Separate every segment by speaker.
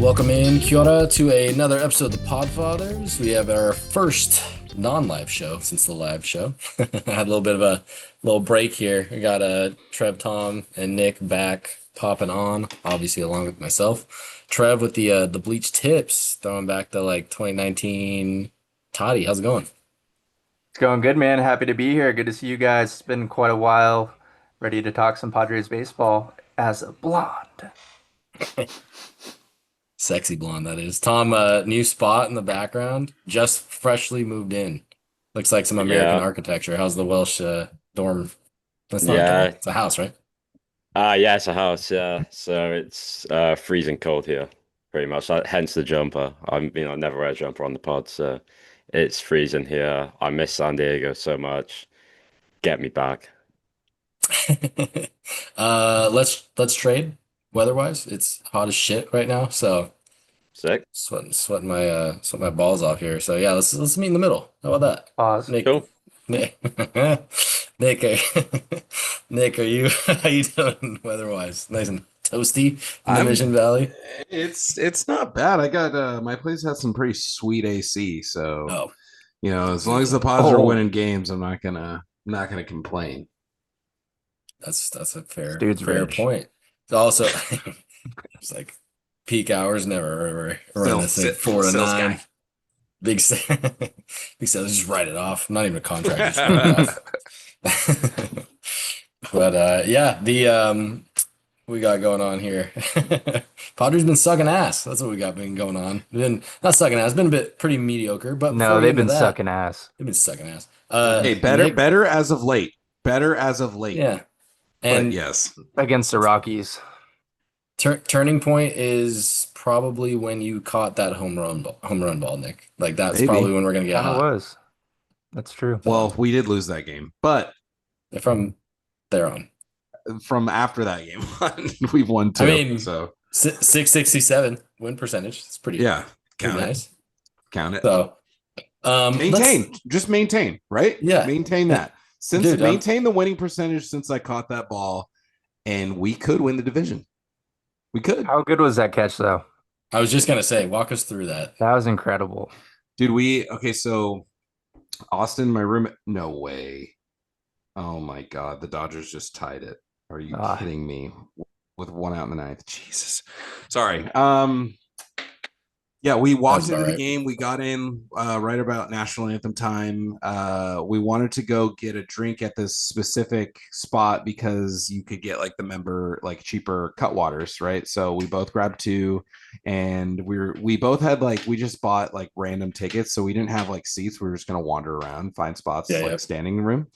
Speaker 1: Welcome in, Kia ora, to another episode of the Podfathers. We have our first non-live show since the live show. I had a little bit of a little break here. We got Trev, Tom, and Nick back popping on, obviously along with myself. Trev with the bleach tips, throwing back the 2019 toddy. How's it going?
Speaker 2: It's going good, man. Happy to be here. Good to see you guys. It's been quite a while. Ready to talk some Padres baseball as a blonde.
Speaker 1: Sexy blonde, that is. Tom, new spot in the background, just freshly moved in. Looks like some American
Speaker 3: Yeah,
Speaker 1: architecture. How's the Welsh dorm? That's not a dorm.
Speaker 3: yeah.
Speaker 1: It's a house, right?
Speaker 3: Yeah, it's a house, yeah. So it's freezing cold here, pretty much. Hence the jumper. I never wear a jumper on the pod, so it's freezing here. I miss San Diego so much. Get me back.
Speaker 1: Let's trade weather-wise. It's hot as shit right now, so
Speaker 3: Sick.
Speaker 1: sweating my balls off here. So yeah, let's meet in the middle. How about that?
Speaker 2: Pause.
Speaker 1: Nick,
Speaker 3: Cool.
Speaker 1: Nick, Nick, Nick, are you how you doing weather-wise? Nice and toasty in the
Speaker 4: I'm
Speaker 1: Mission Valley.
Speaker 4: it's not bad. I got my place has some pretty sweet AC, so
Speaker 1: Oh,
Speaker 4: as long as the Pods are
Speaker 2: Oh,
Speaker 4: winning games, I'm not gonna complain.
Speaker 1: that's a
Speaker 2: this
Speaker 1: fair
Speaker 2: dude's
Speaker 1: fair
Speaker 2: rich.
Speaker 1: point. It's also it's like peak hours never around this thing 4 to 9.
Speaker 4: Guy.
Speaker 1: Big sa- big sales, just write it off. Not even a contract, just write it off. But yeah, the we got going on here. Padres been sucking ass. That's what we got been going on. Been not sucking ass, been a bit pretty mediocre. But before
Speaker 2: No,
Speaker 1: we get
Speaker 2: they've
Speaker 1: into
Speaker 2: been
Speaker 1: that,
Speaker 2: sucking ass
Speaker 1: they've been sucking ass.
Speaker 4: Hey, better
Speaker 1: Nick,
Speaker 4: better as of late. Better as of late.
Speaker 1: yeah,
Speaker 4: But
Speaker 1: and
Speaker 4: yes.
Speaker 2: against the Rockies.
Speaker 1: turning point is probably when you caught that home run ball, Nick. Like that's
Speaker 4: Maybe.
Speaker 1: probably when we're gonna get
Speaker 2: Kind of
Speaker 1: hot.
Speaker 2: was. That's true.
Speaker 4: Well, we did lose that game, but
Speaker 1: From there on.
Speaker 4: from after that game on, we've won
Speaker 1: I
Speaker 4: two.
Speaker 1: mean,
Speaker 4: So
Speaker 1: 667 win percentage. It's pretty,
Speaker 4: yeah,
Speaker 1: pretty
Speaker 4: count it.
Speaker 1: nice.
Speaker 4: Count it.
Speaker 1: So,
Speaker 4: Maintain. Just maintain, right?
Speaker 1: Yeah.
Speaker 4: Maintain that.
Speaker 1: Dude,
Speaker 4: Maintain the winning percentage since I caught that ball, and we could win the division. We could.
Speaker 2: How good was that catch, though?
Speaker 1: I was just gonna say, walk us through that.
Speaker 2: That was incredible.
Speaker 4: Dude, okay, so Austin, my room, no way. Oh my God, the Dodgers just tied it. Are you
Speaker 2: Ah.
Speaker 4: kidding me? With one out in the ninth. Jesus. Sorry. Yeah, we walked
Speaker 1: Sounds
Speaker 4: into
Speaker 1: about
Speaker 4: the
Speaker 1: right.
Speaker 4: game. We got in right about national anthem time. We wanted to go get a drink at this specific spot because you could get like the member like cheaper Cutwaters, right? So we both grabbed two, and we both had we just bought like random tickets, so we didn't have like seats. We were just gonna wander around, find spots
Speaker 1: Yeah,
Speaker 4: like
Speaker 1: yeah.
Speaker 4: standing room.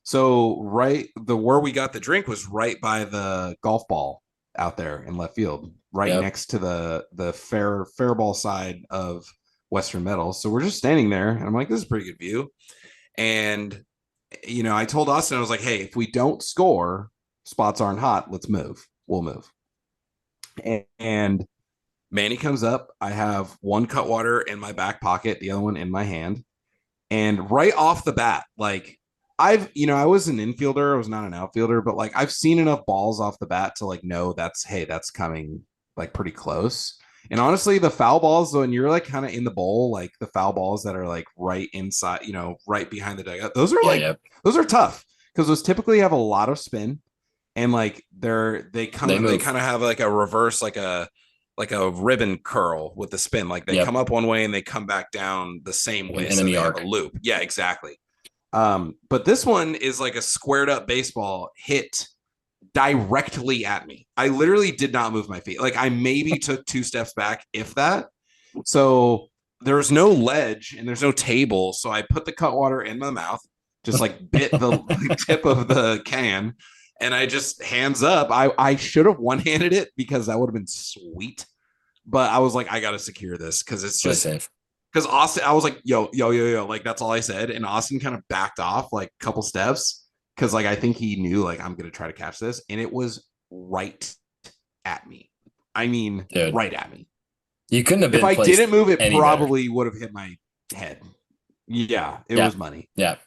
Speaker 4: So where we got the drink was right by the golf ball out there in left field, right
Speaker 1: Yep.
Speaker 4: next to the fair ball side of Western Metal. So we're just standing there, and I'm like, this is a pretty good view. And I told Austin, I was like, hey, if we don't score, spots aren't hot. Let's move. We'll move. And Manny comes up. I have one Cutwater in my back pocket, the other one in my hand. And right off the bat, I was an infielder. I was not an outfielder, but I've seen enough balls off the bat to know that's coming pretty close. And honestly, the foul balls, when you're kind of in the bowl, the foul balls that are right inside, right behind the dugout, those are
Speaker 1: Yeah,
Speaker 4: those are tough because those typically have a lot of spin, and they kind
Speaker 1: move.
Speaker 4: of have a reverse, like a ribbon curl with the spin. They
Speaker 1: Yep.
Speaker 4: come up one way and they come back down the same way.
Speaker 1: An
Speaker 4: So
Speaker 1: enemy
Speaker 4: they have
Speaker 1: arc.
Speaker 4: a loop. Yeah, exactly. But this one is like a squared up baseball hit directly at me. I literally did not move my feet. I maybe took 2 steps back, if that. So there's no ledge and there's no table. So I put the Cutwater in my mouth, just bit the tip of the can, and I just hands up. I should have one-handed it because that would have been sweet. But I was like, I gotta secure this because it's
Speaker 1: Play
Speaker 4: just
Speaker 1: safe.
Speaker 4: because Austin, I was like, yo, that's all I said. And Austin kind of backed off a couple steps because I think he knew I'm gonna try to catch this, and it was right at me. I mean,
Speaker 1: Dude.
Speaker 4: right at me.
Speaker 1: You couldn't have been
Speaker 4: If I
Speaker 1: placed
Speaker 4: didn't move, it
Speaker 1: any
Speaker 4: probably would have hit my head. Yeah, it
Speaker 1: Yeah.
Speaker 4: was money.
Speaker 1: better.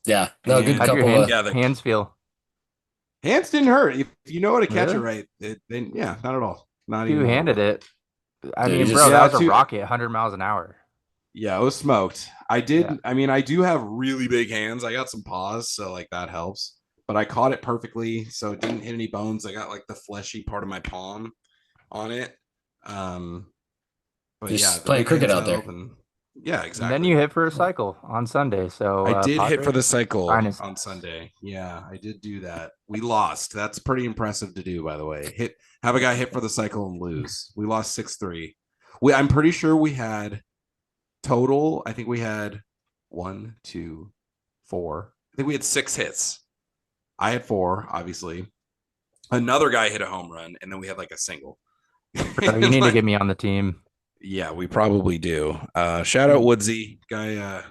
Speaker 1: Yeah. No, good
Speaker 4: And-
Speaker 2: How'd your
Speaker 1: couple.
Speaker 2: hands feel?
Speaker 4: Hands didn't hurt. If you know how to catch
Speaker 2: Really?
Speaker 4: it right, then yeah, not at all. Not
Speaker 2: You
Speaker 4: even
Speaker 2: handed it. I
Speaker 1: Dude,
Speaker 2: mean,
Speaker 1: he
Speaker 2: bro,
Speaker 1: just-
Speaker 2: that
Speaker 4: Yeah,
Speaker 2: was a
Speaker 4: too-
Speaker 2: rocket, 100 miles an hour.
Speaker 4: Yeah, it was smoked. I did.
Speaker 2: Yeah.
Speaker 4: I mean, I do have really big hands. I got some paws, so like that helps. But I caught it perfectly, so it didn't hit any bones. I got like the fleshy part of my palm on it. But
Speaker 1: Just
Speaker 4: yeah, the
Speaker 1: playing
Speaker 4: big
Speaker 1: cricket
Speaker 4: hands
Speaker 1: out there.
Speaker 4: help, and yeah,
Speaker 2: And
Speaker 4: exactly.
Speaker 2: then you hit for a cycle on Sunday. So
Speaker 4: I did hit for the
Speaker 2: Padres,
Speaker 4: cycle
Speaker 2: finest.
Speaker 4: on Sunday. Yeah, I did do that. We lost. That's pretty impressive to do, by the way. Have a guy hit for the cycle and lose. We lost 6-3. I'm pretty sure we had total. I think we had 1, 2, 4. I think we had 6 hits. I had 4, obviously. Another guy hit a home run, and then we had like a single.
Speaker 2: Bro, you need to get me on the team.
Speaker 4: Yeah, we probably do. Shout out Woodsy. Guy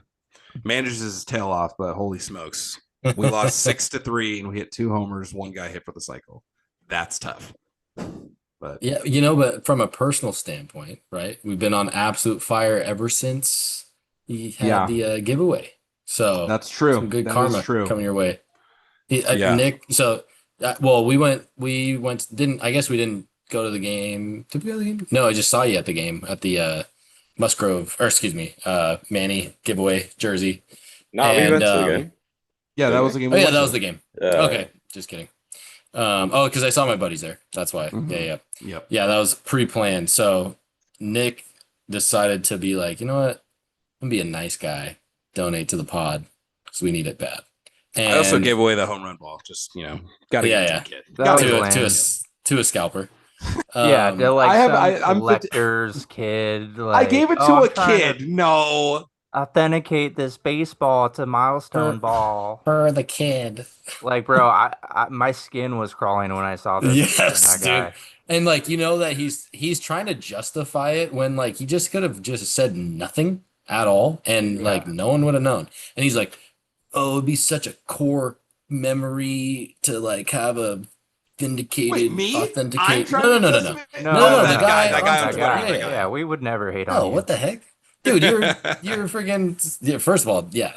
Speaker 4: manages his tail off, but holy smokes. We lost 6-3 and we hit 2 homers, 1 guy hit for the cycle. That's tough. But
Speaker 1: Yeah, but from a personal standpoint, right? We've been on absolute fire ever since he had
Speaker 4: Yeah.
Speaker 1: the giveaway. So
Speaker 4: that's true.
Speaker 1: some good
Speaker 4: That
Speaker 1: karma
Speaker 4: is true.
Speaker 1: coming your way.
Speaker 4: Yeah.
Speaker 1: Nick, so well, we went, I guess we didn't go to the game. Did we go to the game? No, I just saw you at the game at the Musgrove, or excuse me, Manny giveaway jersey.
Speaker 3: No, we
Speaker 1: And,
Speaker 3: went to the game.
Speaker 4: Yeah, that was the game.
Speaker 1: Oh yeah, that was the game.
Speaker 3: Yeah.
Speaker 1: Okay, just kidding. Because I saw my buddies there. That's why.
Speaker 4: Mhm.
Speaker 1: Yeah.
Speaker 4: Yep.
Speaker 1: Yeah, that was pre-planned. So Nick decided to be like, you know what? I'm gonna be a nice guy. Donate to the pod because we need it bad. And
Speaker 4: I also gave away the home run ball. Just got to
Speaker 1: Yeah,
Speaker 4: get
Speaker 1: yeah.
Speaker 4: to the kid.
Speaker 2: That
Speaker 4: Gotta
Speaker 2: was
Speaker 4: give it
Speaker 2: lame.
Speaker 4: to him.
Speaker 1: to a scalper.
Speaker 2: Yeah, they're like
Speaker 4: I have-
Speaker 2: some
Speaker 4: I'm 50
Speaker 2: collector's kid.
Speaker 4: I
Speaker 2: Like,
Speaker 4: gave it to
Speaker 2: "Oh,
Speaker 4: a
Speaker 2: I'm trying to
Speaker 4: kid. No.
Speaker 2: authenticate this baseball to milestone
Speaker 1: For-
Speaker 2: ball."
Speaker 1: for the kid.
Speaker 2: Like, bro, my skin was crawling when I saw this.
Speaker 1: Yes,
Speaker 2: from that guy.
Speaker 1: dude. And like that he's trying to justify it when like he just could have just said nothing at all and like no one would have known. And he's like, "Oh, it'd be such a core memory to like have a vindicated,
Speaker 4: Wait, me? I'm
Speaker 1: authenticate."
Speaker 4: trying
Speaker 1: No,
Speaker 4: to
Speaker 1: no, no, no,
Speaker 4: justify it?
Speaker 2: No,
Speaker 1: No,
Speaker 4: that
Speaker 1: the guy
Speaker 4: that guy
Speaker 1: on
Speaker 4: on
Speaker 1: Twitter.
Speaker 4: Twitter.
Speaker 1: Yeah,
Speaker 2: yeah, we would never hate on
Speaker 1: Oh,
Speaker 2: you.
Speaker 1: what the heck, dude? You're freaking. Yeah, first of all, yeah,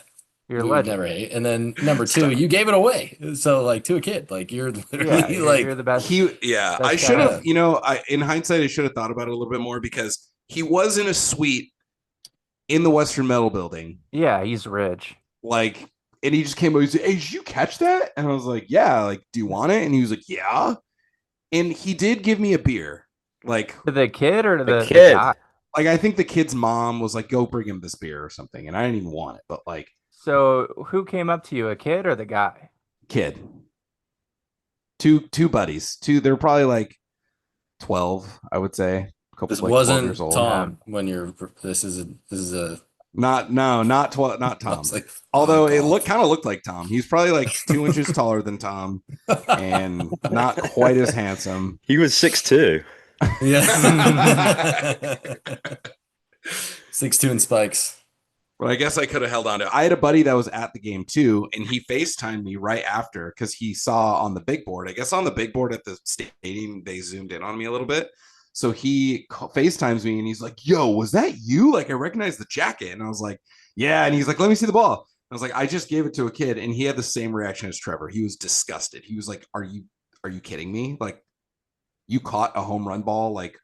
Speaker 2: You're a
Speaker 1: we would
Speaker 2: legend.
Speaker 1: never hate. And then number two, you gave it away. So like to a kid, like you're literally
Speaker 2: Yeah, you're the best.
Speaker 4: Yeah,
Speaker 2: That's
Speaker 4: I should
Speaker 1: kinda-
Speaker 4: have, in hindsight, I should have thought about it a little bit more because he was in a suite in the Western Metal Building.
Speaker 2: Yeah, he's rich.
Speaker 4: Like, and he just came over, he's like, "Hey, did you catch that?" And I was like, "Yeah, like, do you want it?" And he was like, "Yeah." And he did give me a beer. Like,
Speaker 2: To the kid or to
Speaker 3: The
Speaker 2: the
Speaker 3: kid.
Speaker 2: guy?
Speaker 4: I think the kid's mom was like, "Go bring him this beer or something." And I didn't even want it, but like,
Speaker 2: So who came up to you, a kid or the guy?
Speaker 4: kid. Two buddies. They're probably like 12, I would say. A couple
Speaker 1: This
Speaker 4: like 12
Speaker 1: wasn't
Speaker 4: years old.
Speaker 1: Tom when you're. This is a.
Speaker 4: Not 12, not Tom.
Speaker 1: It's like,
Speaker 4: Although
Speaker 1: oh,
Speaker 4: it
Speaker 1: God.
Speaker 4: kind of looked like Tom. He's probably like 2 inches taller than Tom and not quite as handsome.
Speaker 3: He was 6'2".
Speaker 1: Yeah. 6'2" and spikes.
Speaker 4: But I guess I could have held on to it. I had a buddy that was at the game too, and he FaceTimed me right after because he saw on the big board. I guess on the big board at the stadium, they zoomed in on me a little bit. So he FaceTimes me and he's like, "Yo, was that you? Like, I recognize the jacket." And I was like, "Yeah." And he's like, "Let me see the ball." I was like, "I just gave it to a kid." And he had the same reaction as Trevor. He was disgusted. He was like, Are you kidding me? Like, you caught a home run ball like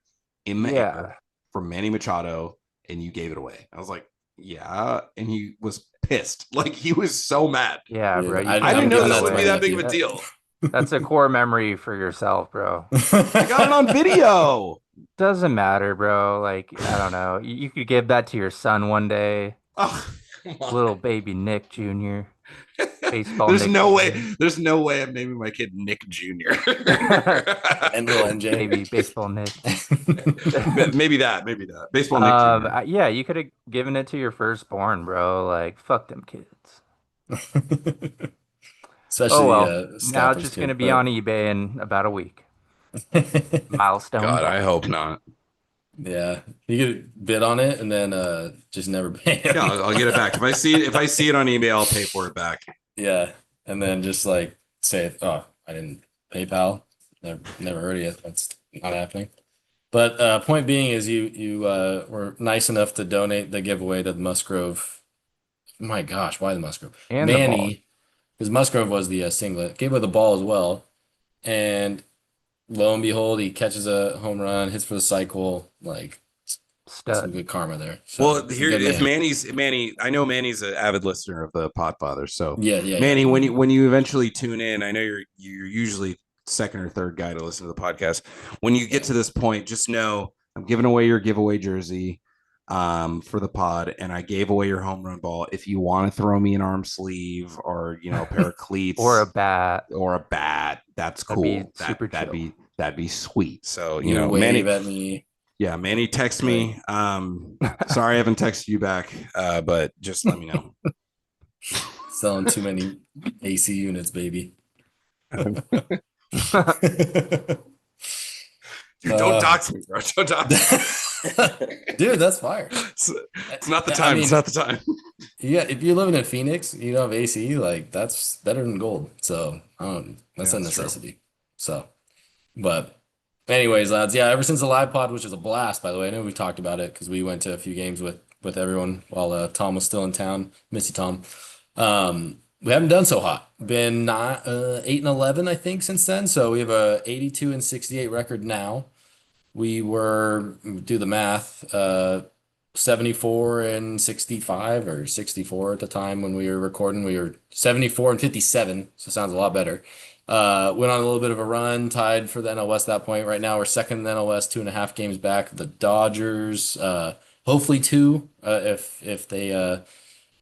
Speaker 4: in the air from Manny Machado and you gave it away. I was like, "Yeah." And he was pissed. Like, he was so mad.
Speaker 2: Yeah,
Speaker 1: Dude,
Speaker 2: bro. you
Speaker 1: I
Speaker 4: I
Speaker 2: can't
Speaker 4: didn't know
Speaker 2: give
Speaker 4: that
Speaker 2: it
Speaker 4: would be
Speaker 2: away.
Speaker 4: that big of a deal.
Speaker 2: That's a core memory for yourself, bro.
Speaker 4: I got it on video.
Speaker 2: Doesn't matter, bro. Like, I don't know. You could give that to your son one day.
Speaker 4: Oh, come on.
Speaker 2: Little baby Nick Jr. Baseball
Speaker 4: There's
Speaker 2: Nick
Speaker 4: no
Speaker 2: Jr.
Speaker 4: way. There's no way I'm naming my kid Nick Jr.
Speaker 1: And little MJ.
Speaker 2: Baby baseball Nick.
Speaker 4: maybe that. Baseball Nick Jr.
Speaker 2: Yeah, you could have given it to your firstborn, bro. Like, fuck them kids.
Speaker 1: Especially
Speaker 2: Oh well. Now
Speaker 1: scalpers
Speaker 2: it's just
Speaker 1: too,
Speaker 2: gonna be
Speaker 1: but-
Speaker 2: on eBay in about a week. Milestone.
Speaker 4: God, I hope not.
Speaker 1: Yeah, you could bid on it and then just never pay him.
Speaker 4: Yeah, I'll get it back. If I see it on eBay, I'll pay for it back.
Speaker 1: Yeah, and then just like say, "Oh, I didn't PayPal." Never heard of it. That's not happening. But point being is you were nice enough to donate the giveaway to the Musgrove. My gosh, why the Musgrove?
Speaker 2: And the ball.
Speaker 1: Manny, because Musgrove was the singlet, gave away the ball as well, and lo and behold, he catches a home run, hits for the cycle. Like some
Speaker 2: Stud.
Speaker 1: good karma there. So
Speaker 4: Well,
Speaker 1: he's a
Speaker 4: here
Speaker 1: good
Speaker 4: if
Speaker 1: man.
Speaker 4: Manny, I know Manny's an avid listener of the Podfather. So
Speaker 1: Yeah, yeah, yeah.
Speaker 4: Manny, when you eventually tune in, I know you're usually second or third guy to listen to the podcast. When you get
Speaker 1: Yeah.
Speaker 4: to this point, just know I'm giving away your giveaway jersey for the pod, and I gave away your home run ball. If you want to throw me an arm sleeve or a pair of
Speaker 2: Or a
Speaker 4: cleats
Speaker 2: bat.
Speaker 4: or a bat, that's
Speaker 2: That'd be
Speaker 4: cool.
Speaker 2: super chill.
Speaker 4: That'd be sweet. So
Speaker 1: You can
Speaker 4: Manny.
Speaker 1: wave at me.
Speaker 4: Yeah, Manny, text
Speaker 1: Like,
Speaker 4: me. Sorry I haven't texted you back, but just let me know.
Speaker 1: selling too many AC units, baby.
Speaker 4: Dude, don't dox me, bro. Don't dox me.
Speaker 1: Dude, that's fire.
Speaker 4: It's not the
Speaker 1: I
Speaker 4: time.
Speaker 1: mean,
Speaker 4: It's not the time.
Speaker 1: yeah, if you're living in Phoenix, you don't have AC, like that's better than gold. So, that's
Speaker 4: Yeah,
Speaker 1: a
Speaker 4: that's true.
Speaker 1: necessity. So, but anyways, lads, yeah, ever since the live pod, which was a blast, by the way, I know we talked about it because we went to a few games with everyone while Tom was still in town. Miss you, Tom. We haven't done so hot. Been not 8-11, I think, since then. So we have a 82-68 record now. We were do the math, 74-65 or 64 at the time when we were recording. We were 74-57, so it sounds a lot better. Went on a little bit of a run, tied for the NL West at that point. Right now, we're second in the NL West, 2.5 games back. The Dodgers, hopefully two, if they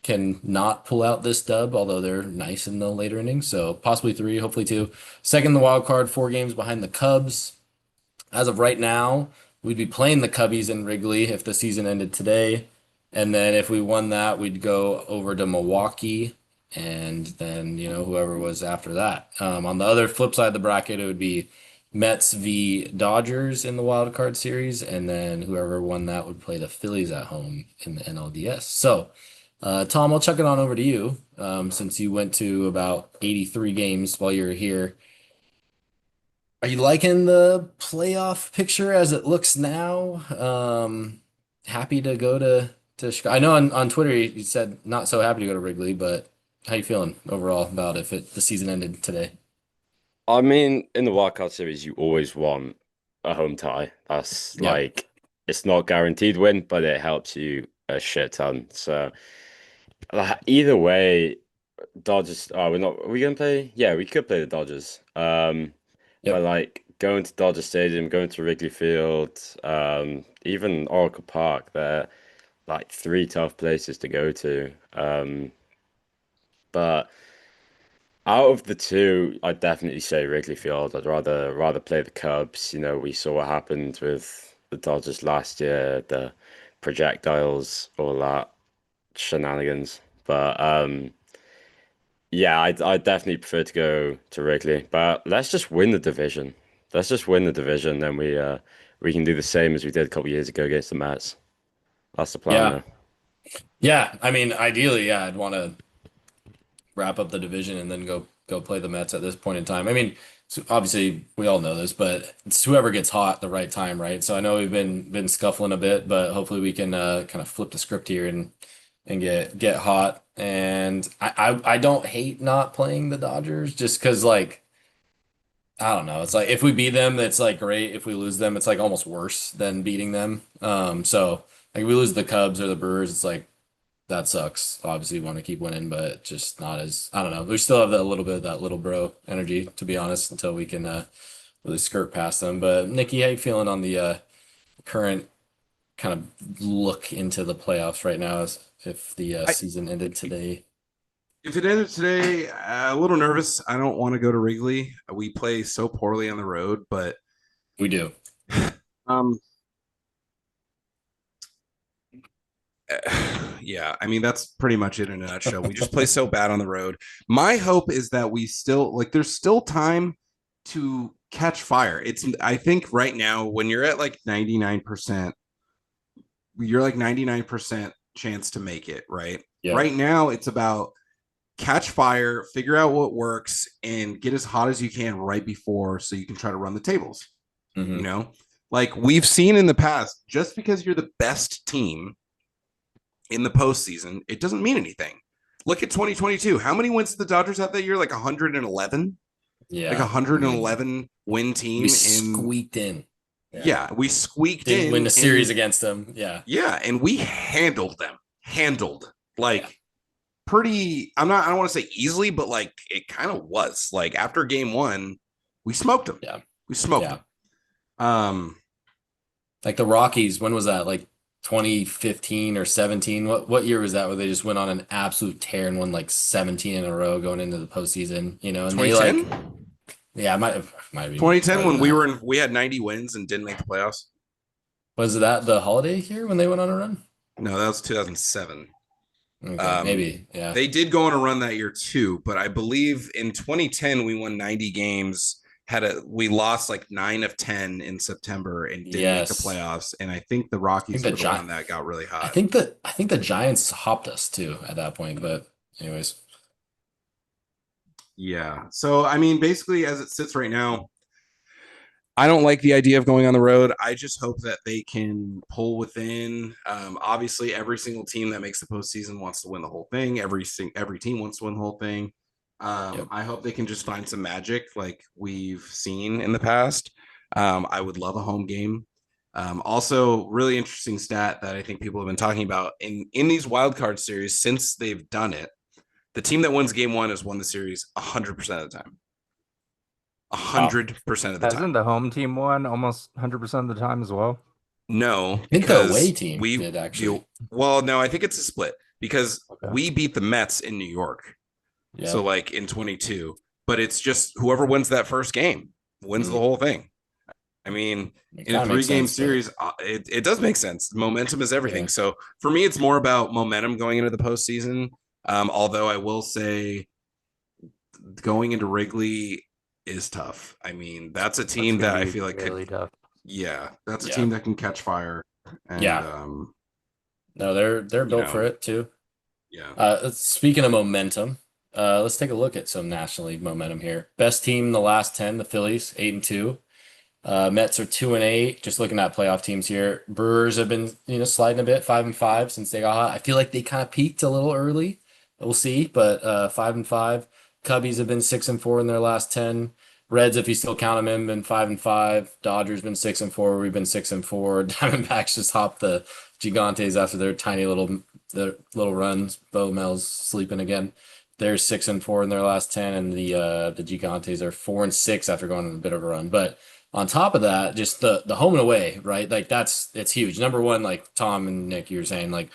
Speaker 1: can not pull out this dub, although they're nice in the later innings. So possibly three, hopefully two. Second in the wild card, 4 games behind the Cubs. As of right now, we'd be playing the Cubbies in Wrigley if the season ended today. And then if we won that, we'd go over to Milwaukee and then, whoever was after that. On the other flip side of the bracket, it would be Mets v. Dodgers in the wild card series, and then whoever won that would play the Phillies at home in the NLDS. So, Tom, I'll chuck it on over to you, since you went to about 83 games while you were here. Are you liking the playoff picture as it looks now? Happy to go to Chicago. I know on Twitter you said not so happy to go to Wrigley, but how you feeling overall about if the season ended today?
Speaker 3: I mean, in the wildcard series, you always want a home tie. That's
Speaker 1: Yeah.
Speaker 3: like it's not guaranteed win, but it helps you a shit ton. So either way, Dodgers. Oh, we're not. Are we gonna play? Yeah, we could play the Dodgers. But
Speaker 1: Yep.
Speaker 3: like going to Dodger Stadium, going to Wrigley Field, even Oracle Park, they're like three tough places to go to. But out of the two, I'd definitely say Wrigley Field. I'd rather play the Cubs. We saw what happened with the Dodgers last year, the projectiles, all that shenanigans. But yeah, I definitely prefer to go to Wrigley. But let's just win the division. Let's just win the division, then we can do the same as we did a couple years ago against the Mets. That's the plan
Speaker 1: Yeah.
Speaker 3: now.
Speaker 1: Yeah. I mean, ideally, yeah, I'd want to wrap up the division and then go play the Mets at this point in time. I mean, so obviously we all know this, but it's whoever gets hot at the right time, right? So I know we've been scuffling a bit, but hopefully we can kind of flip the script here and get hot. And I don't hate not playing the Dodgers just because like I don't know. It's like if we beat them, it's like great. If we lose them, it's like almost worse than beating them. So like we lose the Cubs or the Brewers, it's like that sucks. Obviously, want to keep winning, but just not as I don't know. We still have that little bit of that little bro energy, to be honest, until we can really skirt past them. But Nikki, how you feeling on the current kind of look into the playoffs right now? As if the
Speaker 4: I,
Speaker 1: season ended today,
Speaker 4: if it ended today, a little nervous. I don't want to go to Wrigley. We play so poorly on the road, but
Speaker 1: we do.
Speaker 4: um, yeah, I mean that's pretty much it in a nutshell. We just play so bad on the road. My hope is that we still like there's still time to catch fire. I think right now when you're at like 99%, you're like 99% chance to make it, right?
Speaker 1: Yeah.
Speaker 4: Right now it's about catch fire, figure out what works and get as hot as you can right before so you can try to run the tables.
Speaker 1: Hmm.
Speaker 4: Like we've seen in the past, just because you're the best team in the postseason, it doesn't mean anything. Look at 2022. How many wins did the Dodgers have that year? Like 111. like a
Speaker 1: Yeah. I mean,
Speaker 4: 111 win
Speaker 1: we
Speaker 4: team in
Speaker 1: squeaked in. Yeah.
Speaker 4: yeah, we squeaked
Speaker 1: Didn't win
Speaker 4: in
Speaker 1: the series
Speaker 4: and
Speaker 1: against them. Yeah.
Speaker 4: yeah, and we handled them. Handled
Speaker 1: Yeah.
Speaker 4: like pretty I don't want to say easily, but like it kind of was. Like after game 1, we smoked them.
Speaker 1: Yeah.
Speaker 4: We smoked
Speaker 1: Yeah.
Speaker 4: them. Um
Speaker 1: Like the Rockies, when was that? Like 2015 or 17? What year was that where they just went on an absolute tear and won like 17 in a row going into the postseason, and they like
Speaker 4: 2010?
Speaker 1: yeah, might have been
Speaker 4: 2010
Speaker 1: more than
Speaker 4: when
Speaker 1: that.
Speaker 4: we had 90 wins and didn't make the playoffs.
Speaker 1: Was that the holiday year when they went on a run?
Speaker 4: No, that was 2007.
Speaker 1: Okay,
Speaker 4: Um,
Speaker 1: maybe. Yeah.
Speaker 4: they did go on a run that year too, but I believe in 2010 we won 90 games. We lost like 9 of 10 in September and didn't make the
Speaker 1: Yes.
Speaker 4: playoffs. And I think the
Speaker 1: I think
Speaker 4: Rockies
Speaker 1: the
Speaker 4: were the
Speaker 1: Gi
Speaker 4: one that got really
Speaker 1: I
Speaker 4: hot.
Speaker 1: think that I think the Giants hopped us too at that point, but anyways.
Speaker 4: Yeah. So I mean, basically, as it sits right now, I don't like the idea of going on the road. I just hope that they can pull within. Obviously, every single team that makes the postseason wants to win the whole thing. Every team wants to win the whole thing.
Speaker 1: Yep.
Speaker 4: I hope they can just find some magic like we've seen in the past. I would love a home game. Also, really interesting stat that I think people have been talking about in these wild card series since they've done it. The team that wins game 1 has won the series 100% of the time.
Speaker 1: Wow.
Speaker 4: 100% of the
Speaker 2: Hasn't
Speaker 4: time.
Speaker 2: the home team won almost 100% of the time as well?
Speaker 4: No,
Speaker 1: I think the away
Speaker 4: because
Speaker 1: team
Speaker 4: we
Speaker 1: did actually.
Speaker 4: the well, no, I think it's a split because
Speaker 2: Okay.
Speaker 4: we beat the Mets in New York. So
Speaker 1: Yep.
Speaker 4: like in 22, but it's just whoever wins that first game wins the
Speaker 1: Mm.
Speaker 4: whole thing. I mean,
Speaker 1: It
Speaker 4: in a
Speaker 1: kind of makes
Speaker 4: 3 game
Speaker 1: sense, but
Speaker 4: series, it does make sense. Momentum is
Speaker 1: yeah.
Speaker 4: everything. So for me, it's more about momentum going into the postseason. Although I will say going into Wrigley is tough. I mean, that's a
Speaker 2: That's
Speaker 4: team
Speaker 2: going
Speaker 4: that
Speaker 2: to
Speaker 4: I
Speaker 2: be
Speaker 4: feel like could,
Speaker 2: really tough.
Speaker 4: yeah, that's a
Speaker 1: Yeah.
Speaker 4: team that can catch fire. And,
Speaker 1: Yeah. No, they're
Speaker 4: you
Speaker 1: built
Speaker 4: know,
Speaker 1: for it too.
Speaker 4: yeah.
Speaker 1: Speaking of momentum, let's take a look at some National League momentum here. Best team in the last 10, the Phillies, 8-2. Mets are 2-8. Just looking at playoff teams here. Brewers have been, sliding a bit, 5-5 since they got hot. I feel like they kind of peaked a little early. We'll see, but 5-5. Cubbies have been 6-4 in their last 10. Reds, if you still count them in, been 5-5. Dodgers been 6-4. We've been 6-4. Diamondbacks just hopped the Gigantes after their little runs. Bo Mel's sleeping again. They're 6-4 in their last 10, and the Gigantes are 4-6 after going on a bit of a run. But on top of that, just the home and away, right? Like it's huge. Number one, like Tom and Nick, you were saying, like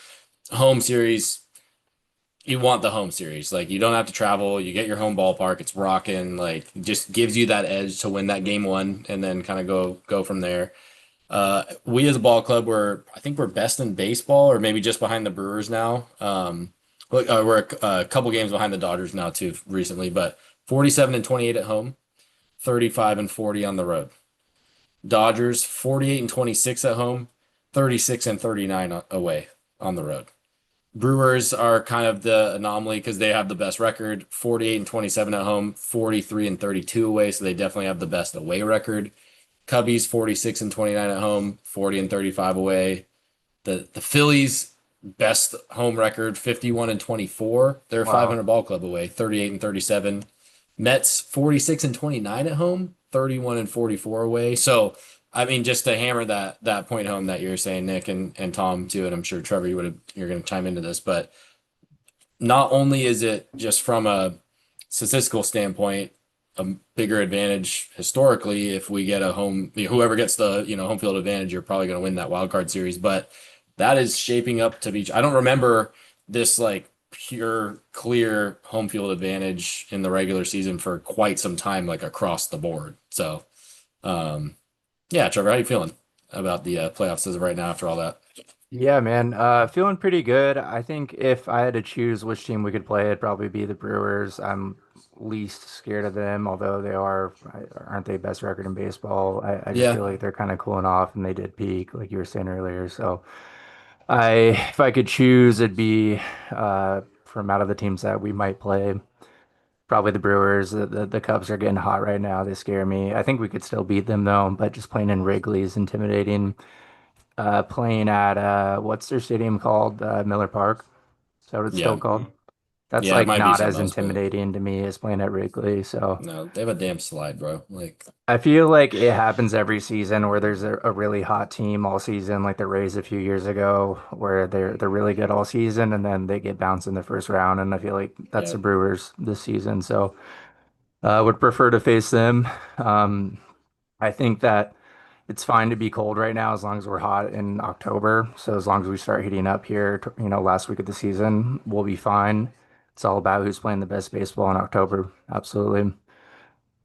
Speaker 1: home series, you want the home series. Like you don't have to travel, you get your home ballpark, it's rocking, like just gives you that edge to win that game one and then kind of go from there. We as a ball club I think we're best in baseball or maybe just behind the Brewers now. Look, we're a couple games behind the Dodgers now too recently, but 47-28 at home, 35-40 on the road. Dodgers 48-26 at home, 36-39 away on the road. Brewers are kind of the anomaly because they have the best record, 48-27 at home, 43-32 away, so they definitely have the best away record. Cubbies 46-29 at home, 40-35 away. The Phillies best home record, 51-24. They're a
Speaker 2: Wow.
Speaker 1: 500 ball club away, 38-37. Mets 46-29 at home, 31-44 away. So, I mean, just to hammer that point home that you're saying, Nick and Tom too, and I'm sure Trevor, you're going to chime into this, but not only is it just from a statistical standpoint a bigger advantage historically if we get a home, whoever gets the home field advantage, you're probably going to win that wild card series, but that is shaping up to be. I don't remember this like pure clear home field advantage in the regular season for quite some time, like across the board. So yeah, Trevor, how you feeling about the playoffs as of right now after all that?
Speaker 2: Yeah, man. Feeling pretty good. I think if I had to choose which team we could play, it'd probably be the Brewers. I'm least scared of them, although aren't they best record in baseball? I just
Speaker 1: Yeah.
Speaker 2: feel like they're kind of cooling off and they did peak, like you were saying earlier. So if I could choose, it'd be from out of the teams that we might play, probably the Brewers. The Cubs are getting hot right now. They scare me. I think we could still beat them though, but just playing in Wrigley is intimidating. Playing at what's their stadium called? Miller Park. Is that what it's still
Speaker 1: Yeah.
Speaker 2: called? That's
Speaker 1: Yeah, it
Speaker 2: like
Speaker 1: might be
Speaker 2: not
Speaker 1: something
Speaker 2: as
Speaker 1: else, but
Speaker 2: intimidating to me as playing at Wrigley. So
Speaker 1: no, they have a damn slide, bro. Like,
Speaker 2: I feel like it happens every season where there's a really hot team all season, like the Rays a few years ago, where they're really good all season and then they get bounced in the first round. And I feel like that's
Speaker 1: yeah,
Speaker 2: the Brewers this season. So I would prefer to face them. Um, I think that it's fine to be cold right now as long as we're hot in October. So as long as we start heating up here, last week of the season, we'll be fine. It's all about who's playing the best baseball in October. Absolutely.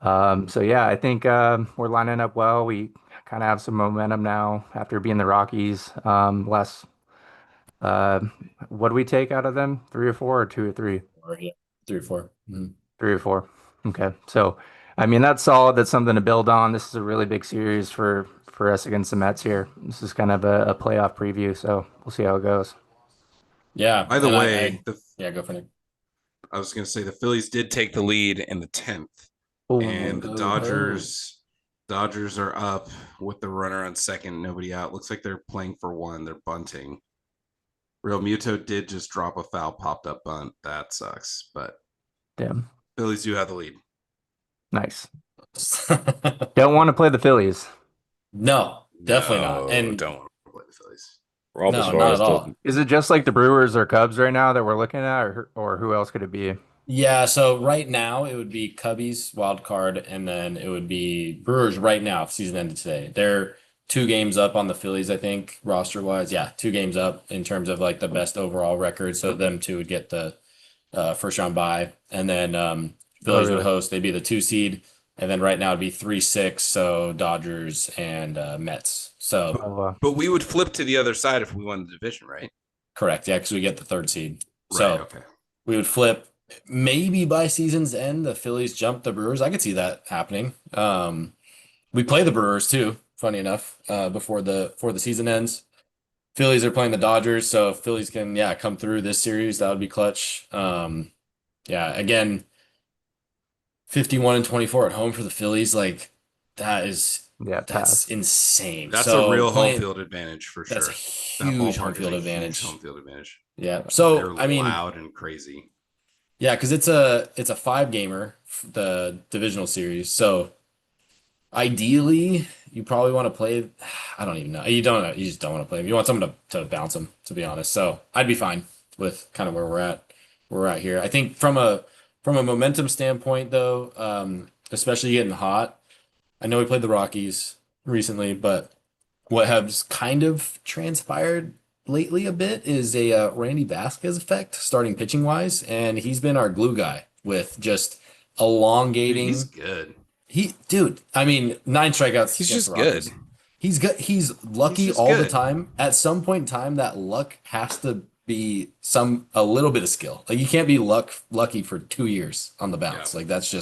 Speaker 2: So yeah, I think we're lining up well. We kind of have some momentum now after being the Rockies. Less, uh, what do we take out of them? Three or four, or two or three?
Speaker 1: or yeah, 3 or 4. Mhm.
Speaker 2: Three or four. Okay. So, I mean, that's solid. That's something to build on. This is a really big series for us against the Mets here. This is kind of a playoff preview, so we'll see how it goes.
Speaker 1: Yeah,
Speaker 4: By the
Speaker 1: and
Speaker 4: way, the
Speaker 1: yeah, go for it.
Speaker 4: I was going to say the Phillies did take the lead in the 10th, and
Speaker 2: Oh,
Speaker 4: the
Speaker 1: Oh,
Speaker 4: Dodgers are up with the runner on second, nobody out. Looks like they're playing for one. They're bunting. Real Muto did just drop a foul popped up bunt. That sucks, but
Speaker 2: damn.
Speaker 4: Phillies do have the lead.
Speaker 2: Nice.
Speaker 1: oh.
Speaker 2: Don't want to play the Phillies.
Speaker 1: No, definitely not.
Speaker 4: No,
Speaker 1: And
Speaker 4: don't want to play the Phillies.
Speaker 3: Robert
Speaker 1: no, not
Speaker 3: Suarez
Speaker 1: at all.
Speaker 3: doesn't.
Speaker 2: Is it just like the Brewers or Cubs right now that we're looking at, or who else could it be?
Speaker 1: Yeah, so right now it would be Cubbies wild card, and then it would be Brewers right now if season ended today. They're 2 games up on the Phillies, I think, roster wise. Yeah, 2 games up in terms of like the best overall record. So them two would get the first round bye, and then
Speaker 2: Oh,
Speaker 1: Phillies would
Speaker 2: really?
Speaker 1: host. They'd be the 2 seed, and then right now it'd be 3-6. So Dodgers and Mets. So
Speaker 2: Oh,
Speaker 4: But we would flip to the other side if we won the division, right?
Speaker 1: correct, yeah, because we get the 3rd seed.
Speaker 4: Right.
Speaker 1: So
Speaker 4: Okay.
Speaker 1: we would flip. Maybe by season's end, the Phillies jump the Brewers. I could see that happening. We play the Brewers too, funny enough, before the season ends. Phillies are playing the Dodgers, so if Phillies can, yeah, come through this series, that would be clutch. Yeah, again, 51-24 at home for the Phillies, like that is
Speaker 2: yeah,
Speaker 1: that's
Speaker 2: pass.
Speaker 1: insane.
Speaker 4: That's a
Speaker 1: So
Speaker 4: real home
Speaker 1: playing
Speaker 4: field advantage for
Speaker 1: that's a
Speaker 4: sure. That
Speaker 1: huge home
Speaker 4: ballpark is a
Speaker 1: field
Speaker 4: huge home
Speaker 1: advantage.
Speaker 4: field advantage.
Speaker 1: Yeah.
Speaker 2: Yeah.
Speaker 1: So
Speaker 4: They're
Speaker 1: I mean,
Speaker 4: loud and crazy.
Speaker 1: yeah, because it's a 5 gamer, the divisional series. So ideally, you probably want to play. I don't even know. You don't. You just don't want to play him. You want someone to bounce him, to be honest. So I'd be fine with kind of where we're at. Where we're at here. I think from a momentum standpoint, though, especially getting hot. I know we played the Rockies recently, but what has kind of transpired lately a bit is a Randy Vasquez effect, starting pitching wise, and he's been our glue guy with just
Speaker 4: Dude, he's
Speaker 1: elongating.
Speaker 4: good.
Speaker 1: Dude, I mean, 9 strikeouts
Speaker 4: He's
Speaker 1: against the
Speaker 4: just good.
Speaker 1: Rockies. He's
Speaker 4: He's
Speaker 1: lucky
Speaker 4: just
Speaker 1: all the
Speaker 4: good.
Speaker 1: time. At some point in time, that luck has to be a little bit of skill. Like you can't be lucky for 2 years on the
Speaker 4: Yeah.
Speaker 1: bounce. Like that's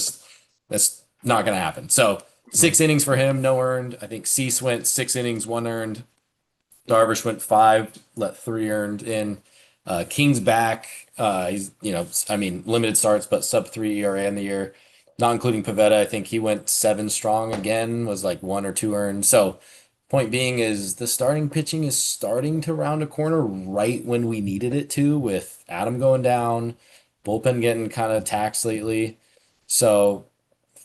Speaker 1: not gonna happen. So 6 innings for him, no earned. I think Cease went 6 innings, 1 earned. Darvish went 5, let 3 earned in. King's back. He's, I mean, limited starts, but sub 3 ERA in the year, not including Pavetta. I think he went 7 strong again, was like 1 or 2 earned. So, point being is the starting pitching is starting to round a corner right when we needed it to, with Adam going down, bullpen getting kind of taxed lately. So,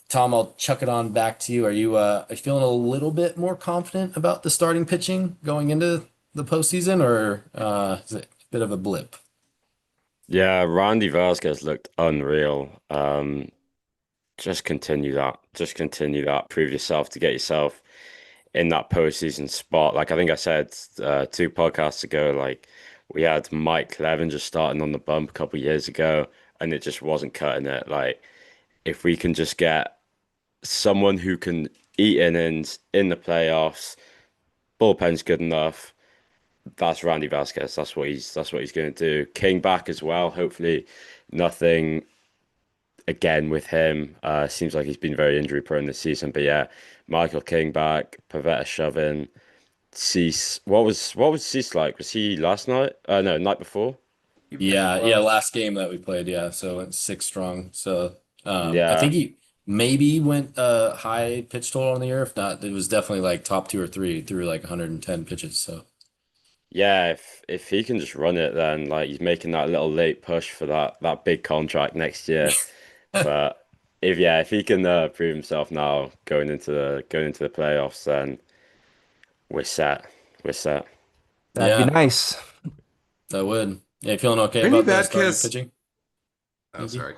Speaker 1: Tom, I'll chuck it on back to you. Are you feeling a little bit more confident about the starting pitching going into the postseason, or is it a bit of a blip?
Speaker 3: Yeah, Randy Vasquez looked unreal. Just continue that. Just continue that. Prove yourself to get yourself in that postseason spot. Like I think I said 2 podcasts ago, like we had Mike Levin just starting on the bump a couple years ago, and it just wasn't cutting it. Like if we can just get someone who can eat innings in the playoffs, bullpen's good enough. That's Randy Vasquez. That's what he's going to do. King back as well. Hopefully, nothing again with him. Seems like he's been very injury prone this season. But yeah, Michael King back, Pavetta shoving. Cease. What was Cease like? Was he last night? No, night before.
Speaker 2: He pitched
Speaker 1: Yeah, yeah,
Speaker 2: well.
Speaker 1: last game that we played, yeah, so went 6 strong. So I
Speaker 3: Yeah,
Speaker 1: think he maybe went high pitch total on the year. If not, it was definitely like top 2 or 3 through like 110 pitches. So
Speaker 3: Yeah, if he can just run it, then like he's making that little late push for that big contract next year. But if he can prove himself now going into the playoffs, then we're set. We're set.
Speaker 2: That'd be
Speaker 1: Yeah,
Speaker 2: nice.
Speaker 1: that would. Yeah, feeling okay
Speaker 4: Randy
Speaker 1: about the starting
Speaker 4: Vasquez.
Speaker 1: pitching?
Speaker 4: Oh,
Speaker 1: Iggy?
Speaker 4: sorry.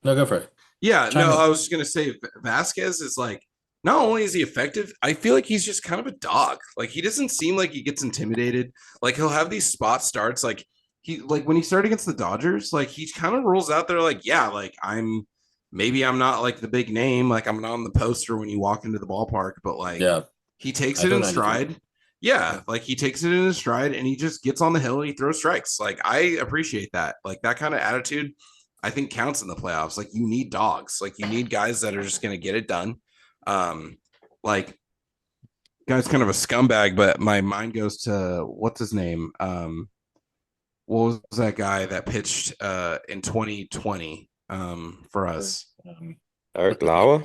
Speaker 1: No, go for it.
Speaker 4: Yeah,
Speaker 1: Chime
Speaker 4: no,
Speaker 1: in.
Speaker 4: I was just gonna say Vasquez is like not only is he effective, I feel like he's just kind of a dog. Like he doesn't seem like he gets intimidated. Like he'll have these spot starts. Like when he started against the Dodgers, like he kind of rolls out there like, yeah, like I'm not like the big name, like I'm not on the poster when you walk into the ballpark, but like
Speaker 1: Yeah,
Speaker 4: he takes
Speaker 1: I
Speaker 4: it
Speaker 1: throw
Speaker 4: in
Speaker 1: 93.
Speaker 4: stride. Yeah, like he takes it in his stride and he just gets on the hill and he throws strikes. Like I appreciate that. Like that kind of attitude I think counts in the playoffs. Like you need dogs. Like you need guys that are just going to get it done. Um, like guy's kind of a scumbag, but my mind goes to what's his name? What was that guy that pitched in 2020 for us?
Speaker 3: Eric Lauer?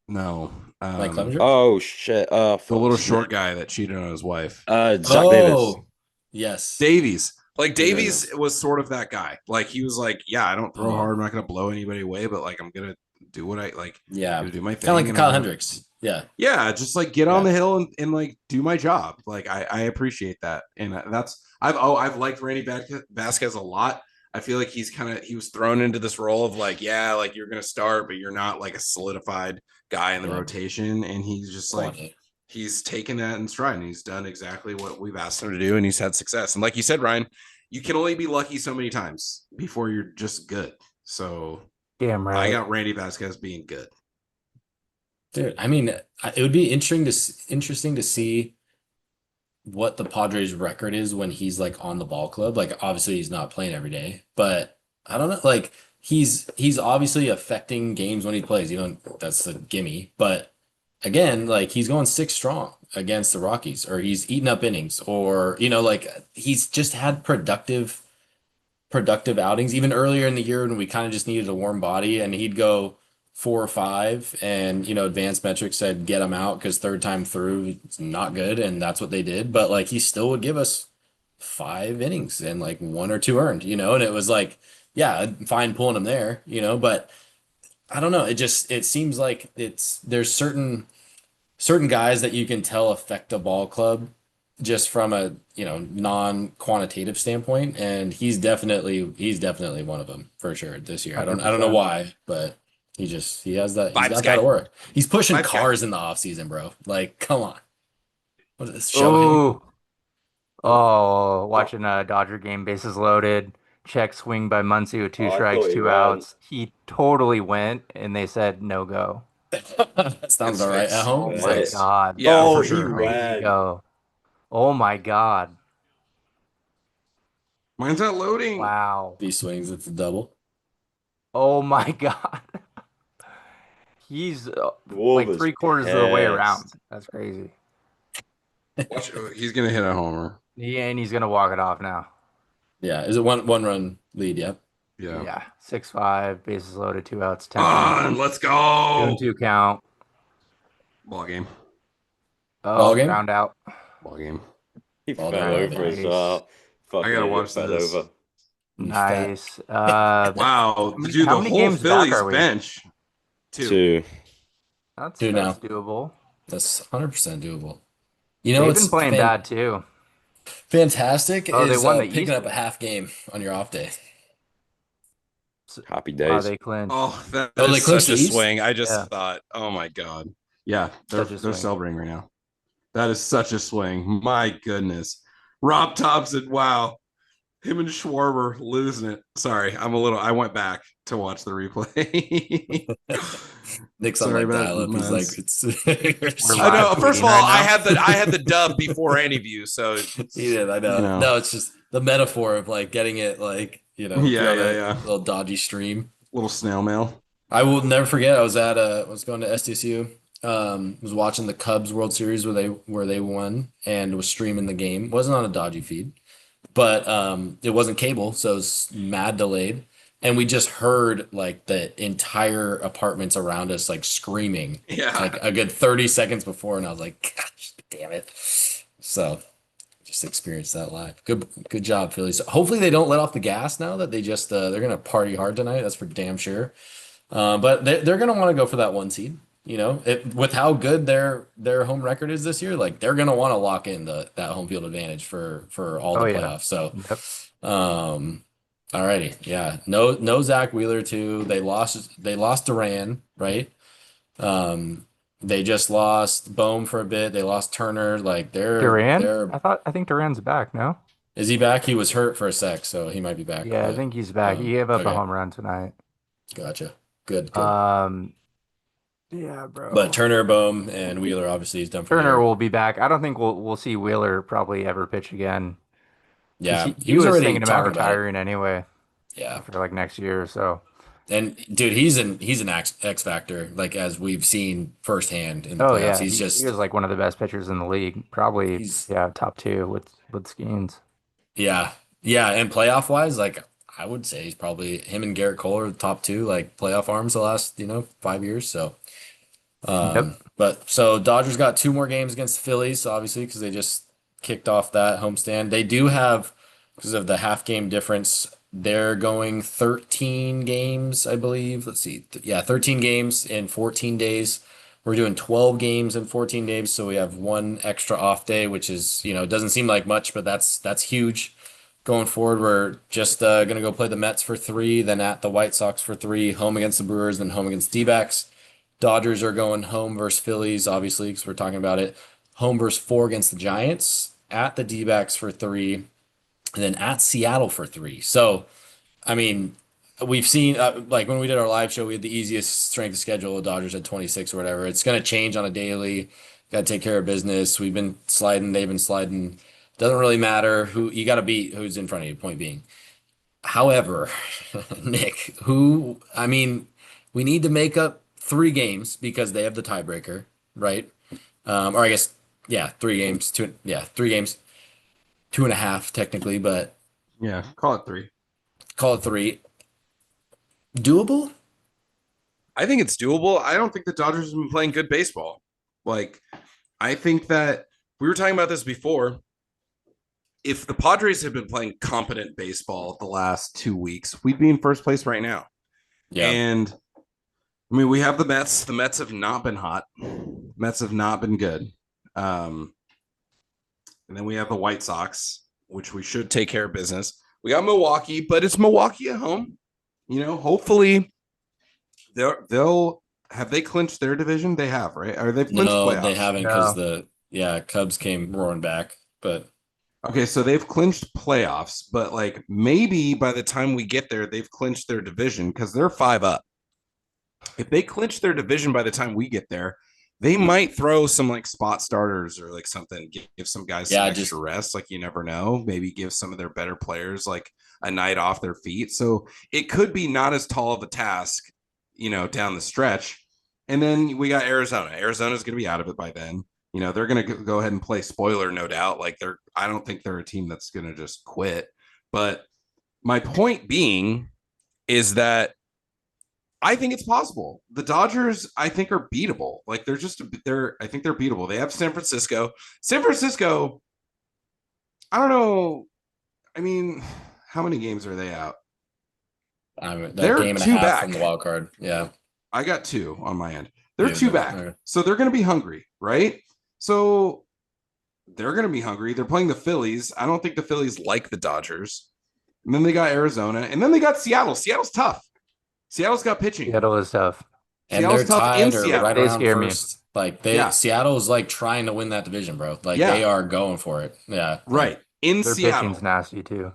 Speaker 4: No,
Speaker 1: Mike Clevenger?
Speaker 3: Oh shit!
Speaker 4: the little
Speaker 3: Fuck.
Speaker 4: short guy that cheated on his wife.
Speaker 3: Zach Davis.
Speaker 1: Oh, yes.
Speaker 4: Davies. Like
Speaker 1: Davies.
Speaker 4: Davies was sort of that guy. Like he was like, yeah, I don't throw
Speaker 1: Oh.
Speaker 4: hard. I'm not going to blow anybody away, but like I'm going to do what I like.
Speaker 1: Yeah.
Speaker 4: Gonna do my
Speaker 1: Kind
Speaker 4: thing.
Speaker 1: of like a
Speaker 4: and
Speaker 1: Kyle
Speaker 4: I'm gonna-
Speaker 1: Hendricks. Yeah.
Speaker 4: Yeah, just like get on
Speaker 1: Yeah.
Speaker 4: the hill and like do my job. Like I appreciate that, and that's I've liked Randy Vasquez a lot. I feel like he was thrown into this role of like, yeah, like you're gonna start, but you're not like a solidified guy in the
Speaker 1: Yeah.
Speaker 4: rotation, and he's just
Speaker 1: Go on,
Speaker 4: like
Speaker 1: Nate.
Speaker 4: he's taken that in stride, and he's done exactly what we've asked him to do, and he's had success. And like you said, Ryan, you can only be lucky so many times before you're just good. So
Speaker 2: Damn
Speaker 4: I
Speaker 2: right.
Speaker 4: got Randy Vasquez being good.
Speaker 1: Dude, I mean, it would be interesting to see what the Padres' record is when he's like on the ball club. Like, obviously, he's not playing every day, but I don't know. Like, he's obviously affecting games when he plays. You know, that's a gimme. But again, like he's going 6 strong against the Rockies, or he's eating up innings, or like he's just had productive outings. Even earlier in the year when we kind of just needed a warm body, and he'd go 4 or 5, and advanced metrics said get him out because third time through it's not good, and that's what they did. But like he still would give us 5 innings and like 1 or 2 earned, and it was like, yeah, fine pulling him there, but I don't know. It seems like there's certain guys that you can tell affect a ball club just from a non-quantitative standpoint, and he's definitely one of them for sure this year. I don't know
Speaker 2: 100%.
Speaker 1: why, but he has that he's
Speaker 4: Vibes
Speaker 1: got
Speaker 4: guy.
Speaker 1: that aura. He's pushing
Speaker 4: Vibes guy.
Speaker 1: cars in the off season, bro. Like, come on. What is this show?
Speaker 2: Oh, watching a Dodger game, bases loaded. Check swing by Muncy with 2
Speaker 3: Oh, I
Speaker 2: strikes,
Speaker 3: thought he
Speaker 2: 2
Speaker 3: ran.
Speaker 2: outs. He totally went, and they said no go.
Speaker 1: That sounds
Speaker 4: It's
Speaker 1: all right
Speaker 4: fixed.
Speaker 1: at home.
Speaker 2: Oh
Speaker 3: It's
Speaker 2: my
Speaker 3: fixed.
Speaker 2: God.
Speaker 4: Yeah,
Speaker 3: Oh,
Speaker 4: for
Speaker 3: he
Speaker 4: sure.
Speaker 2: Crazy
Speaker 3: ran.
Speaker 2: go. Oh my God.
Speaker 4: Mine's not loading.
Speaker 2: Wow.
Speaker 1: If he swings, it's a double.
Speaker 2: Oh my God. He's
Speaker 3: Wolver's
Speaker 2: like 3/4 of the way around.
Speaker 3: pissed.
Speaker 2: That's crazy.
Speaker 4: Watch, he's gonna hit a homer.
Speaker 2: And he's gonna walk it off now.
Speaker 1: Yeah, is it one run lead? Yeah.
Speaker 4: Yeah.
Speaker 2: 6-5, bases loaded, 2 outs, 10
Speaker 4: On, let's go.
Speaker 2: 2-2 count.
Speaker 4: Ball game.
Speaker 2: Oh,
Speaker 1: Ball game?
Speaker 2: ground out.
Speaker 4: Ball game.
Speaker 3: He
Speaker 1: Oh,
Speaker 3: fell
Speaker 1: nice.
Speaker 3: over as well. Fucking
Speaker 4: I gotta
Speaker 3: idiot
Speaker 4: watch
Speaker 3: fell
Speaker 4: this.
Speaker 3: over.
Speaker 2: Nice.
Speaker 4: Wow,
Speaker 2: many-
Speaker 4: dude,
Speaker 2: how
Speaker 4: the
Speaker 2: many
Speaker 4: whole
Speaker 2: games back
Speaker 4: Phillies
Speaker 2: are we?
Speaker 4: bench. Two.
Speaker 3: 2.
Speaker 2: That's
Speaker 1: 2 now.
Speaker 2: doable.
Speaker 1: That's 100% doable.
Speaker 2: They've
Speaker 1: It's
Speaker 2: been playing bad too.
Speaker 1: fantastic
Speaker 2: Oh, they
Speaker 1: is
Speaker 2: won the
Speaker 1: picking
Speaker 2: East.
Speaker 1: up a half game on your off day.
Speaker 3: Happy
Speaker 2: Wow,
Speaker 3: days.
Speaker 2: they clinched.
Speaker 4: Oh, that
Speaker 1: Oh, they
Speaker 4: is
Speaker 1: clinched
Speaker 4: such a
Speaker 1: the East?
Speaker 4: swing. I just
Speaker 2: Yeah.
Speaker 4: thought, oh my god. Yeah, they're
Speaker 2: Such a swing.
Speaker 4: celebrating right now. That is such a swing. My goodness. Rob Thompson, wow. Him and Schwarber losing it. Sorry, I went back to watch the replay.
Speaker 1: Nick's on
Speaker 4: Sorry
Speaker 1: like
Speaker 4: about
Speaker 1: dial-up. He's
Speaker 4: mine.
Speaker 1: like, it's.
Speaker 2: We're
Speaker 4: I know.
Speaker 2: live
Speaker 4: First of
Speaker 2: tweeting
Speaker 4: all,
Speaker 2: right now.
Speaker 4: I had the dub before any view, so
Speaker 1: He did, I know.
Speaker 4: You know.
Speaker 1: No, it's just the metaphor of like getting it like,
Speaker 4: Yeah,
Speaker 1: through on a
Speaker 4: yeah.
Speaker 1: little dodgy stream.
Speaker 4: little snail mail.
Speaker 1: I will never forget. I was going to SDSU. Was watching the Cubs World Series where they won and was streaming the game. Wasn't on a dodgy feed, but it wasn't cable, so it was mad delayed. And we just heard like the entire apartments around us like screaming
Speaker 4: Yeah.
Speaker 1: like a good 30 seconds before, and I was like, gosh, damn it. So just experience that live. Good job, Phillies. Hopefully they don't let off the gas now that they're gonna party hard tonight. That's for damn sure. But they're gonna want to go for that one seed. With how good their home record is this year, like they're gonna want to lock in that home field advantage for all
Speaker 2: Oh
Speaker 1: the
Speaker 2: yeah.
Speaker 1: playoffs. So,
Speaker 2: Yep.
Speaker 1: alrighty, yeah, no Zach Wheeler too. They lost Duran, right? Um, they just lost Bohm for a bit. They lost Turner. Like
Speaker 2: Duran?
Speaker 1: they're
Speaker 2: I think Duran's back, no?
Speaker 1: is he back? He was hurt for a sec, so he might be back.
Speaker 2: Yeah, I
Speaker 1: But
Speaker 2: think he's back. He gave up a
Speaker 1: okay,
Speaker 2: home run tonight.
Speaker 1: gotcha. Good.
Speaker 2: Um, yeah,
Speaker 1: But
Speaker 2: bro.
Speaker 1: Turner, Bohm, and Wheeler obviously is done for the
Speaker 2: Turner
Speaker 1: year.
Speaker 2: will be back. I don't think we'll see Wheeler probably ever pitch again because
Speaker 1: Yeah, he
Speaker 2: he
Speaker 1: was
Speaker 2: was
Speaker 1: already
Speaker 2: thinking about
Speaker 1: talking about it.
Speaker 2: retiring anyway
Speaker 1: Yeah,
Speaker 2: after like next year or so.
Speaker 1: and dude, he's an X factor, like as we've seen firsthand in the
Speaker 2: Oh
Speaker 1: playoffs.
Speaker 2: yeah,
Speaker 1: He's
Speaker 2: he was
Speaker 1: just
Speaker 2: like one of the best pitchers in the league. Probably,
Speaker 1: he's
Speaker 2: yeah, top two with Skeens.
Speaker 1: yeah yeah, and playoff wise, like I would say he's probably him and Garrett Cole are the top two like playoff arms the last 5 years. So.
Speaker 2: Yep.
Speaker 1: But so Dodgers got two more games against the Phillies, obviously, because they just kicked off that homestand. They do have, because of the half game difference, they're going 13 games, I believe. Let's see. Yeah, 13 games in 14 days. We're doing 12 games in 14 days, so we have one extra off day, which is, it doesn't seem like much, but that's huge. Going forward, we're just gonna go play the Mets for three, then at the White Sox for three, home against the Brewers, then home against D-backs. Dodgers are going home versus Phillies, obviously, because we're talking about it. Home versus four against the Giants, at the D-backs for three, and then at Seattle for three. So, I mean, we've seen like when we did our live show, we had the easiest strength of schedule. The Dodgers had 26 or whatever. It's going to change on a daily. Got to take care of business. We've been sliding. They've been sliding. Doesn't really matter who you got to beat. Who's in front of you? Point being. However, Nick, I mean, we need to make up three games because they have the tiebreaker, right? Or I guess, yeah, 3 games, yeah, 3 games, 2.5 technically, but
Speaker 4: Yeah, call it 3.
Speaker 1: call it three. Doable?
Speaker 4: I think it's doable. I don't think the Dodgers have been playing good baseball. Like, I think that we were talking about this before. If the Padres had been playing competent baseball the last 2 weeks, we'd be in first place right now.
Speaker 1: Yeah.
Speaker 4: And I mean, we have the Mets. The Mets have not been hot. Mets have not been good. And then we have the White Sox, which we should take care of business. We got Milwaukee, but it's Milwaukee at home. Hopefully they'll have they clinched their division? They have, right? Or they've clinched
Speaker 1: No, they
Speaker 4: playoffs.
Speaker 1: haven't because
Speaker 2: No.
Speaker 1: Cubs came roaring back, but
Speaker 4: Okay, so they've clinched playoffs, but like maybe by the time we get there, they've clinched their division because they're 5 up. If they clinch their division by the time we get there, they might throw some like spot starters or like something, give some guys some
Speaker 1: yeah,
Speaker 4: extra
Speaker 1: just
Speaker 4: rest. Like you never know. Maybe give some of their better players like a night off their feet. So it could be not as tall of a task, down the stretch. And then we got Arizona. Arizona's going to be out of it by then. They're going to go ahead and play spoiler, no doubt. Like I don't think they're a team that's going to just quit. But my point being is that I think it's possible. The Dodgers, I think, are beatable. Like I think they're beatable. They have San Francisco. San Francisco, I don't know. I mean, how many games are they out?
Speaker 1: that
Speaker 4: They're
Speaker 1: game and a
Speaker 4: 2
Speaker 1: half from
Speaker 4: back.
Speaker 1: the wild card. Yeah.
Speaker 4: I got 2 on my end. They're
Speaker 1: Yeah,
Speaker 4: 2
Speaker 1: no,
Speaker 4: back.
Speaker 1: okay.
Speaker 4: So they're going to be hungry, right? So they're going to be hungry. They're playing the Phillies. I don't think the Phillies like the Dodgers. And then they got Arizona. And then they got Seattle. Seattle's tough. Seattle's got pitching.
Speaker 2: Seattle is tough.
Speaker 1: And
Speaker 4: Seattle's
Speaker 1: they're
Speaker 4: tough in
Speaker 1: tied or
Speaker 4: Seattle.
Speaker 1: right
Speaker 2: They
Speaker 1: around
Speaker 2: scare me.
Speaker 1: first. Like
Speaker 4: Yeah.
Speaker 1: Seattle's like trying to win that division, bro. Like
Speaker 4: Yeah.
Speaker 1: they are going for it. Yeah.
Speaker 4: Right. In
Speaker 2: Their
Speaker 4: Seattle.
Speaker 2: pitching's nasty too.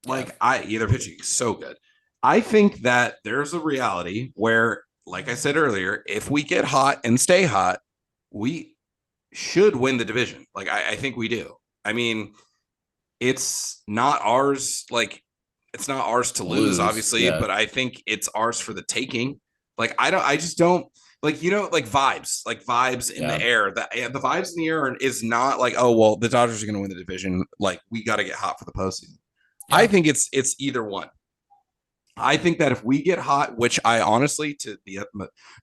Speaker 4: Like their pitching is so good. I think that there's a reality where, like I said earlier, if we get hot and stay hot, we should win the division. Like I think we do. I mean, it's not ours. Like it's not ours to lose, obviously,
Speaker 1: yeah.
Speaker 4: but I think it's ours for the taking. Like I just don't like like vibes in
Speaker 1: Yeah.
Speaker 4: the air. The vibes in the air is not like, oh well, the Dodgers are going to win the division. Like we got to get hot for the postseason.
Speaker 1: Yeah.
Speaker 4: I think it's either one. I think that if we get hot, which I honestly,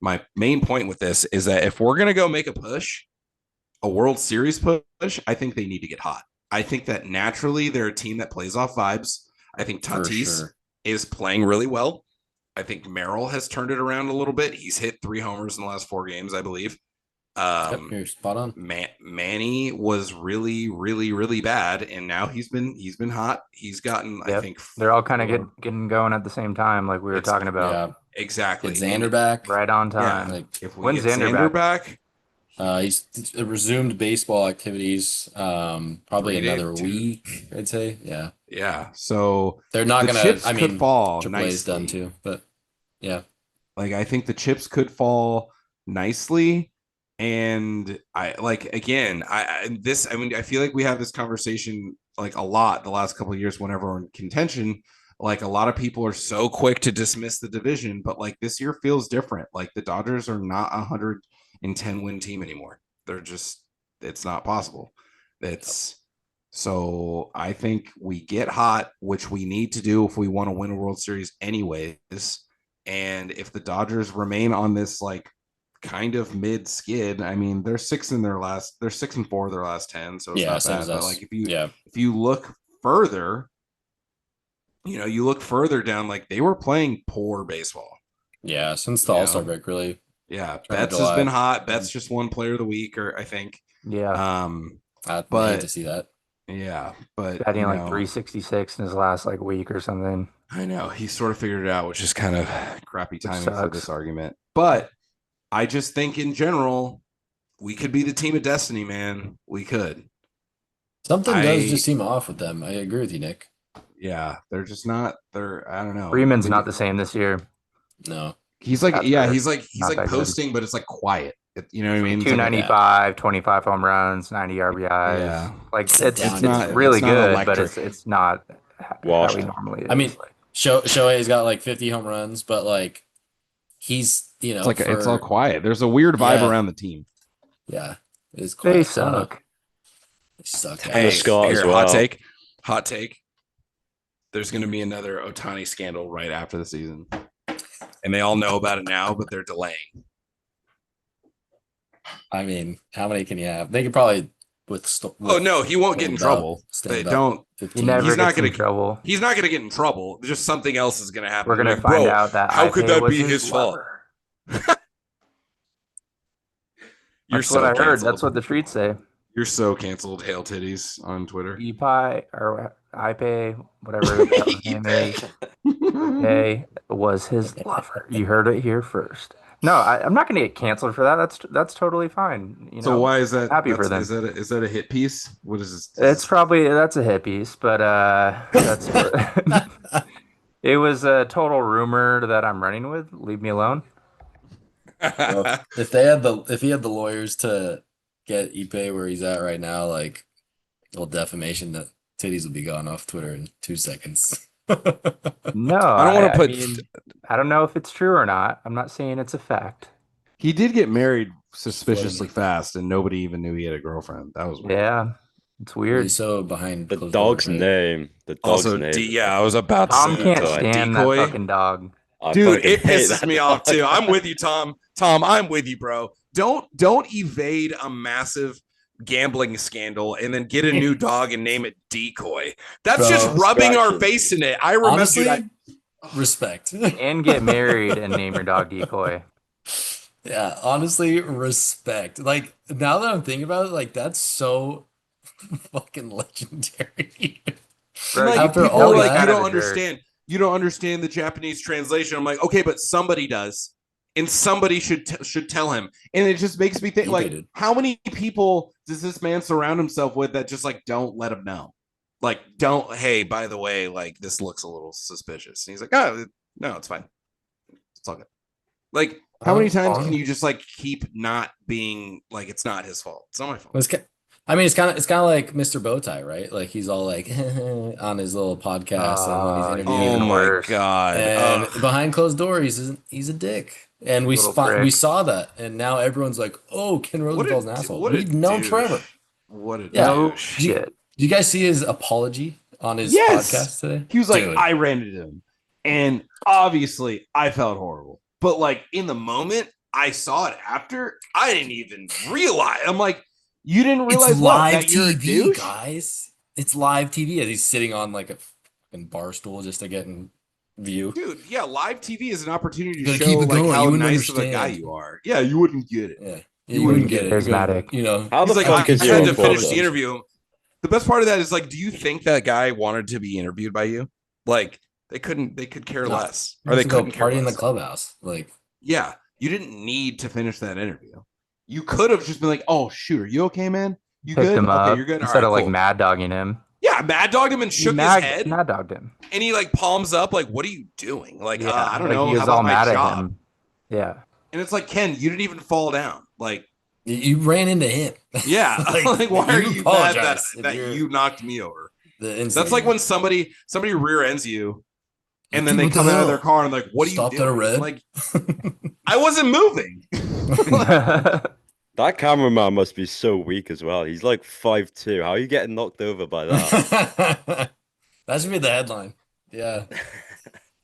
Speaker 4: my main point with this is that if we're going to go make a push, a World Series push, I think they need to get hot. I think that naturally they're a team that plays off vibes. I think
Speaker 1: For
Speaker 4: Tatis
Speaker 1: sure.
Speaker 4: is playing really well. I think Merrill has turned it around a little bit. He's hit 3 homers in the last 4 games, I believe.
Speaker 1: Yep, you're spot on.
Speaker 4: Manny was really, really, really bad, and now he's been hot. He's gotten, I think,
Speaker 2: they're all kind of getting going at the same time, like we were talking about.
Speaker 1: Yeah,
Speaker 4: exactly.
Speaker 1: get Xander back.
Speaker 2: Right on time.
Speaker 4: Yeah,
Speaker 1: Like,
Speaker 4: if we
Speaker 2: when's
Speaker 4: get Xander back,
Speaker 1: he's resumed baseball activities. Probably
Speaker 4: 3 days,
Speaker 1: another week, I'd say. Yeah.
Speaker 4: yeah. So
Speaker 1: They're not
Speaker 4: the
Speaker 1: gonna.
Speaker 4: chips
Speaker 1: I
Speaker 4: could
Speaker 1: mean,
Speaker 4: fall
Speaker 1: AAA's done
Speaker 4: nicely.
Speaker 1: too, but yeah.
Speaker 4: Like I think the chips could fall nicely. And I like again, I mean, I feel like we have this conversation like a lot the last couple of years whenever we're in contention. Like a lot of people are so quick to dismiss the division, but like this year feels different. Like the Dodgers are not 110 win team anymore. They're just, it's not possible. It's so I think we get hot, which we need to do if we want to win a World Series anyways. And if the Dodgers remain on this like kind of mid skid, I mean, they're 6-4 their last 10, so it's not bad. But like if you look further, you look further down, like they were playing poor baseball.
Speaker 1: Yeah, since the All-Star break, really.
Speaker 4: Yeah, Betts has been hot. Betts just won Player of the Week, or I think.
Speaker 2: Yeah.
Speaker 1: I'd hate to see that.
Speaker 4: Yeah, but
Speaker 2: batting like 366 in his last like week or something.
Speaker 4: I know he sort of figured it out, which is kind of crappy timing for this argument. But I just think in general, we could be the team of destiny, man. We could.
Speaker 1: Something does just seem off with them. I agree with you, Nick.
Speaker 4: Yeah, they're just not. I don't know.
Speaker 2: Freeman's not the same this year.
Speaker 1: No,
Speaker 4: he's like, he's like posting, but it's like quiet. You know what I mean?
Speaker 2: 295, 25 home runs, 90 RBIs. Yeah, like it's not really good, but it's not how he normally is.
Speaker 1: I mean, Shohei's got like 50 home runs, but like he's
Speaker 4: it's like it's all quiet. There's a weird vibe around the team.
Speaker 1: Yeah, it is quiet.
Speaker 2: They suck.
Speaker 1: They suck.
Speaker 3: Hey, here,
Speaker 4: hot take. There's going to be another Ohtani scandal right after the season, and they all know about it now, but they're delaying.
Speaker 1: I mean, how many can you have? They could probably
Speaker 4: oh no, he won't get in trouble. They don't.
Speaker 2: He never gets in trouble.
Speaker 4: He's not going to get in trouble. Just something else is going to happen.
Speaker 2: We're going to find out that
Speaker 4: how could that be his fault?
Speaker 2: That's what I heard. That's what the streets say.
Speaker 4: You're so canceled, Hail Titties on Twitter.
Speaker 2: Epi or iPay, whatever his name is. Hey, was his lover. You heard it here first. No, I'm not going to get canceled for that. That's totally fine.
Speaker 4: So why is that?
Speaker 2: Happy for them.
Speaker 4: Is that a hit piece? What is this?
Speaker 2: It's probably that's a hit piece, but that's it was a total rumor that I'm running with. Leave me alone.
Speaker 1: Well, if he had the lawyers to get Ipe where he's at right now, like little defamation, that titties will be gone off Twitter in 2 seconds.
Speaker 2: No,
Speaker 4: I don't want to put.
Speaker 2: I don't know if it's true or not. I'm not saying it's a fact.
Speaker 4: He did get married suspiciously fast, and nobody even knew he had a girlfriend. That was weird.
Speaker 2: Yeah, it's weird.
Speaker 1: He's so behind
Speaker 3: the dog's name. The dog's name.
Speaker 4: Yeah, I was about to
Speaker 2: Tom
Speaker 4: say
Speaker 2: can't stand that fucking dog.
Speaker 4: Dude, it pisses me off too. I'm with you, Tom. Tom, I'm with you, bro. Don't evade a massive gambling scandal and then get a new dog and name it Decoy. That's just rubbing our face in it. I remember.
Speaker 1: Honestly, respect.
Speaker 2: And get married and name your dog Decoy.
Speaker 1: Yeah, honestly, respect. Like now that I'm thinking about it, like that's so fucking legendary.
Speaker 4: Like, after all that, you don't understand. You don't understand the Japanese translation. I'm like, okay, but somebody does, and somebody should tell him. And it just makes me think, like, how many people does this man surround himself with that just like don't let him know? Like, don't. Hey, by the way, like this looks a little suspicious. And he's like, oh no, it's fine. It's all good. Like, how many times can you just like keep not being like it's not his fault? It's not my fault.
Speaker 1: I mean, it's kind of like Mr. Bowtie, right? Like he's all like on his little podcast and when he's interviewing.
Speaker 4: Oh my god!
Speaker 1: And behind closed doors, he's a dick, and we saw that, and now everyone's like, "Oh, Ken Rosenthal's an asshole." We've known Trevor.
Speaker 4: What a
Speaker 2: no shit!
Speaker 1: Did you guys see his apology on his podcast today?
Speaker 4: He was like, "I ran into him, and obviously I felt horrible, but like in the moment I saw it after, I didn't even realize." I'm like. You didn't realize
Speaker 1: live
Speaker 4: that you're
Speaker 1: TV,
Speaker 4: a douche?
Speaker 1: Guys. it's live TV as he's sitting on like a fucking bar stool just to get in view.
Speaker 4: Dude, yeah, live TV is an opportunity to
Speaker 1: Gotta
Speaker 4: show
Speaker 1: keep it
Speaker 4: like
Speaker 1: going.
Speaker 4: how
Speaker 1: You wouldn't
Speaker 4: nice of a guy
Speaker 1: understand.
Speaker 4: you are. Yeah, you wouldn't get it.
Speaker 1: Yeah,
Speaker 4: You
Speaker 1: you wouldn't
Speaker 4: wouldn't
Speaker 1: get
Speaker 4: get
Speaker 1: it. You're gonna,
Speaker 2: charismatic.
Speaker 1: you know,
Speaker 3: How
Speaker 4: He's
Speaker 3: the
Speaker 4: like,
Speaker 3: fuck
Speaker 4: I
Speaker 3: is
Speaker 4: had
Speaker 3: your
Speaker 4: to finish the
Speaker 3: problem?
Speaker 4: interview. The best part of that is like, do you think that guy wanted to be interviewed by you? Like, they could care
Speaker 1: No,
Speaker 4: less,
Speaker 1: he
Speaker 4: or they
Speaker 1: wants to go
Speaker 4: couldn't care
Speaker 1: party in the
Speaker 4: less.
Speaker 1: clubhouse. Like,
Speaker 4: Yeah, you didn't need to finish that interview. You could have just been like, "Oh, shoot, are you okay, man? You
Speaker 2: Picked
Speaker 4: good?
Speaker 2: him
Speaker 4: Okay,
Speaker 2: up
Speaker 4: you're good. All
Speaker 2: instead
Speaker 4: right,
Speaker 2: of like
Speaker 4: cool."
Speaker 2: mad dogging him.
Speaker 4: Yeah, mad dogged him and
Speaker 2: He
Speaker 4: shook his head,
Speaker 2: mad dogged him.
Speaker 4: and he like palms up, like, "What are you doing?" Like,
Speaker 2: Yeah,
Speaker 4: I don't
Speaker 2: like
Speaker 4: know.
Speaker 2: he
Speaker 4: How
Speaker 2: was all
Speaker 4: about my
Speaker 2: mad at
Speaker 4: job?
Speaker 2: him. Yeah.
Speaker 4: And it's like, Ken, you didn't even fall down. Like,
Speaker 1: you ran into him.
Speaker 4: yeah, like, why are you mad that
Speaker 1: apologize if
Speaker 4: that
Speaker 1: you're
Speaker 4: you knocked me over?
Speaker 1: the
Speaker 4: That's
Speaker 1: instigator.
Speaker 4: like when somebody rear ends you, and then
Speaker 1: Dude,
Speaker 4: they
Speaker 1: what the
Speaker 4: come out of
Speaker 1: hell?
Speaker 4: their car and like, "What are you
Speaker 1: Stopped at a
Speaker 4: doing?"
Speaker 1: red.
Speaker 4: Like, I wasn't moving.
Speaker 3: That cameraman must be so weak as well. He's like 5'2". How are you getting knocked over by that?
Speaker 1: That should be the headline. Yeah.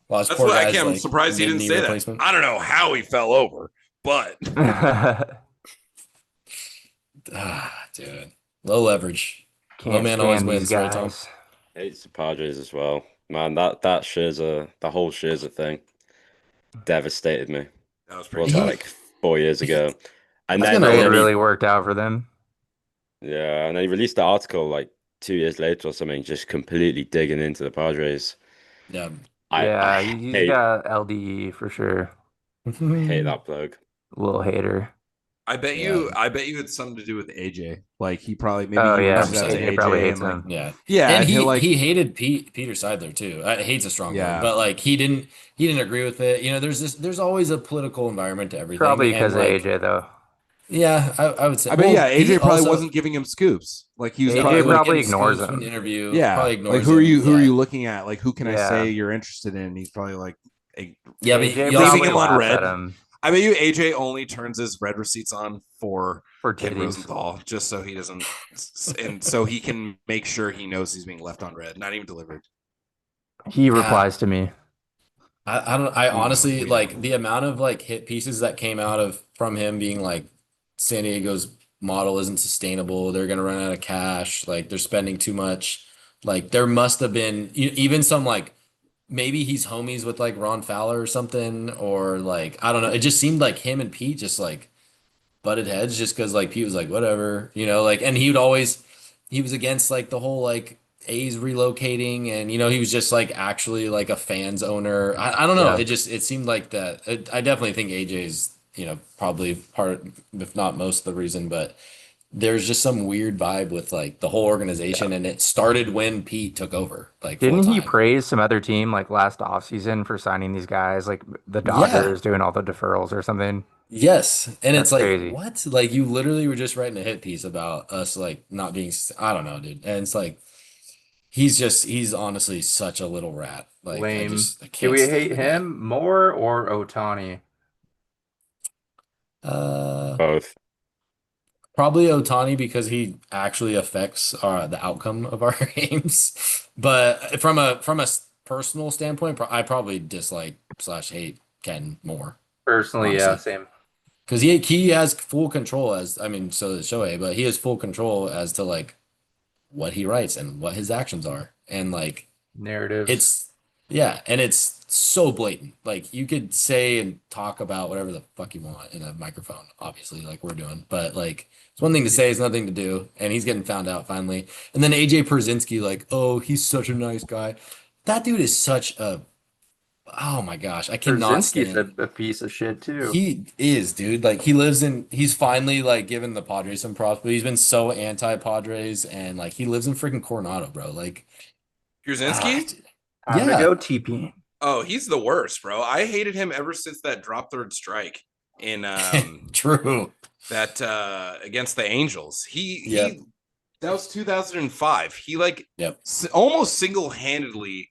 Speaker 1: Well, this
Speaker 4: That's
Speaker 1: poor
Speaker 4: what
Speaker 1: guy's
Speaker 4: I'm
Speaker 1: like
Speaker 4: surprised he didn't
Speaker 1: mid-knee
Speaker 4: say
Speaker 1: replacement.
Speaker 4: that. I don't know how he fell over, but
Speaker 1: Dude. Low leverage. Low
Speaker 2: Can't
Speaker 1: man always
Speaker 2: stand these
Speaker 1: wins, right, Tom?
Speaker 2: guys.
Speaker 3: Hates the Padres as well. Man, that Scherzer, the whole Scherzer thing devastated me.
Speaker 4: that was
Speaker 3: What
Speaker 4: pretty
Speaker 3: was that,
Speaker 1: He-
Speaker 3: like 4 years ago? And
Speaker 1: That's
Speaker 3: then
Speaker 1: gonna
Speaker 2: Trade
Speaker 1: let me-
Speaker 2: really worked out for them.
Speaker 3: yeah, and then he released the article like 2 years later or something, just completely digging into the Padres.
Speaker 1: Yeah.
Speaker 2: Yeah,
Speaker 3: I
Speaker 2: he's
Speaker 3: hate
Speaker 2: got LDE for sure.
Speaker 3: hate that bloke.
Speaker 2: Little hater.
Speaker 4: I bet you it's something to do with AJ. Like he probably maybe
Speaker 2: Oh,
Speaker 4: he
Speaker 2: yeah.
Speaker 4: reached out to
Speaker 2: AJ probably
Speaker 4: AJ
Speaker 2: hates
Speaker 4: and like
Speaker 2: him.
Speaker 1: Yeah.
Speaker 4: yeah,
Speaker 1: And
Speaker 4: he'll like
Speaker 1: he hated Peter Seidler too. Hate's a strong
Speaker 4: Yeah.
Speaker 1: word, but like he didn't agree with it. You know, there's always a political environment to everything.
Speaker 2: Probably
Speaker 1: and,
Speaker 2: because of
Speaker 1: like,
Speaker 2: AJ, though.
Speaker 1: Yeah, I would say.
Speaker 4: I bet
Speaker 1: Well,
Speaker 4: yeah,
Speaker 1: he
Speaker 4: AJ probably
Speaker 1: also-
Speaker 4: wasn't giving him scoops. Like he was
Speaker 2: AJ
Speaker 4: probably like,
Speaker 2: probably
Speaker 1: getting
Speaker 2: ignores
Speaker 1: scoops from
Speaker 2: him.
Speaker 1: an interview.
Speaker 4: yeah,
Speaker 1: Probably
Speaker 4: like
Speaker 1: ignores
Speaker 4: who are
Speaker 1: him.
Speaker 4: you
Speaker 1: Yeah.
Speaker 4: looking at? Like who can I
Speaker 2: Yeah.
Speaker 4: say you're interested in? He's probably like
Speaker 1: Yeah, but
Speaker 2: AJ
Speaker 1: you also-
Speaker 4: leaving
Speaker 2: probably
Speaker 4: him on
Speaker 2: laughs
Speaker 4: red.
Speaker 2: at him
Speaker 4: I bet you AJ only turns his red receipts on for
Speaker 2: for
Speaker 4: Ken
Speaker 2: titties.
Speaker 4: Rosenthal just so he doesn't and so he can make sure he knows he's being left on red, not even delivered.
Speaker 2: He replies to me.
Speaker 1: I don't. I honestly
Speaker 4: we
Speaker 1: like
Speaker 4: know.
Speaker 1: the amount of like hit pieces that came out of from him being like San Diego's model isn't sustainable. They're gonna run out of cash. Like they're spending too much. Like there must have been even some like maybe he's homies with like Ron Fowler or something, or like I don't know. It just seemed like him and Pete just like butted heads just because like Pete was like whatever, like, and he was against like the whole like A's relocating, and he was just like actually like a fans owner. I don't know.
Speaker 2: Yeah.
Speaker 1: It seemed like that. I definitely think AJ's probably part, if not most of the reason, but there's just some weird vibe with like the whole organization, and it started when Pete took over like full
Speaker 2: Didn't he
Speaker 1: time.
Speaker 2: praise some other team like last offseason for signing these guys, like the
Speaker 1: Yeah.
Speaker 2: Dodgers doing all the deferrals or something?
Speaker 1: Yes, and
Speaker 2: That's
Speaker 1: it's like
Speaker 2: crazy.
Speaker 1: what? Like you literally were just writing a hit piece about us like not being. I don't know, dude. And it's like he's honestly such a little rat. Like I
Speaker 2: Lame.
Speaker 1: just I
Speaker 2: Do
Speaker 1: can't
Speaker 2: we
Speaker 1: stand
Speaker 2: hate
Speaker 1: the guy.
Speaker 2: him more or Otani?
Speaker 3: Both.
Speaker 1: Probably Otani because he actually affects the outcome of our games. But from a personal standpoint, I probably dislike / hate Ken more,
Speaker 2: Personally, yeah,
Speaker 1: honestly.
Speaker 2: same.
Speaker 1: Because he has full control so does Shohei, but he has full control as to like what he writes and what his actions are. And like
Speaker 2: Narratives.
Speaker 1: and it's so blatant. Like you could say and talk about whatever the fuck you want in a microphone, obviously, like we're doing. But like it's one thing to say, it's nothing to do, and he's getting found out finally. And then AJ Pierzynski, like, oh, he's such a nice guy. That dude is such a oh my gosh, I cannot
Speaker 2: Brzezinski's
Speaker 1: stand.
Speaker 2: a piece of shit too.
Speaker 1: He is, dude. Like he's finally like given the Padres some props, but he's been so anti-Padres, and like he lives in freaking Coronado, bro. Like
Speaker 4: Pierzynski?
Speaker 1: dude.
Speaker 2: Time to
Speaker 1: Yeah.
Speaker 2: go TP.
Speaker 4: Oh, he's the worst, bro. I hated him ever since that drop third strike in
Speaker 1: True.
Speaker 4: that against the Angels.
Speaker 1: Yep.
Speaker 4: He that was 2005. He like
Speaker 1: Yep.
Speaker 4: almost single-handedly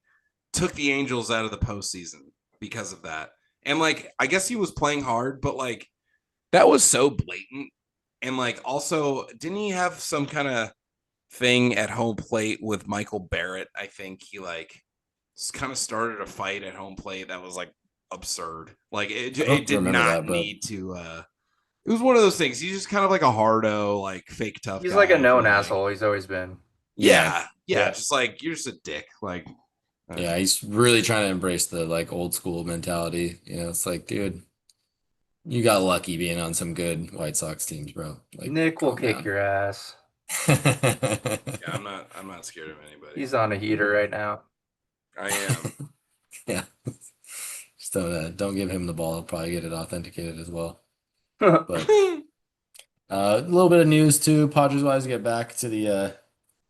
Speaker 4: took the Angels out of the postseason because of that. And like I guess he was playing hard, but like that was so blatant. And like also, didn't he have some kind of thing at home plate with Michael Barrett? I think he like kind of started a fight at home plate that was like absurd. Like it did
Speaker 1: remember
Speaker 4: not
Speaker 1: that, but-
Speaker 4: need to it was one of those things. He's just kind of like a hardo, like fake tough
Speaker 2: He's
Speaker 4: guy
Speaker 2: like a known
Speaker 4: who, like-
Speaker 2: asshole. He's always been.
Speaker 4: Yeah. Yeah, just like you're just a dick. Like,
Speaker 1: Yeah, he's really trying to embrace the like old school mentality. You know, it's like, dude, you got lucky being on some good White Sox teams, bro. Like,
Speaker 2: Nick will
Speaker 1: calm
Speaker 2: kick
Speaker 1: down.
Speaker 2: your ass.
Speaker 4: yeah, I'm not scared of anybody.
Speaker 2: He's on a heater right now.
Speaker 4: I am.
Speaker 1: Yeah. Just don't give him the ball. He'll probably get it authenticated as well.
Speaker 2: But
Speaker 1: But a little bit of news too, Padres wise, get back to the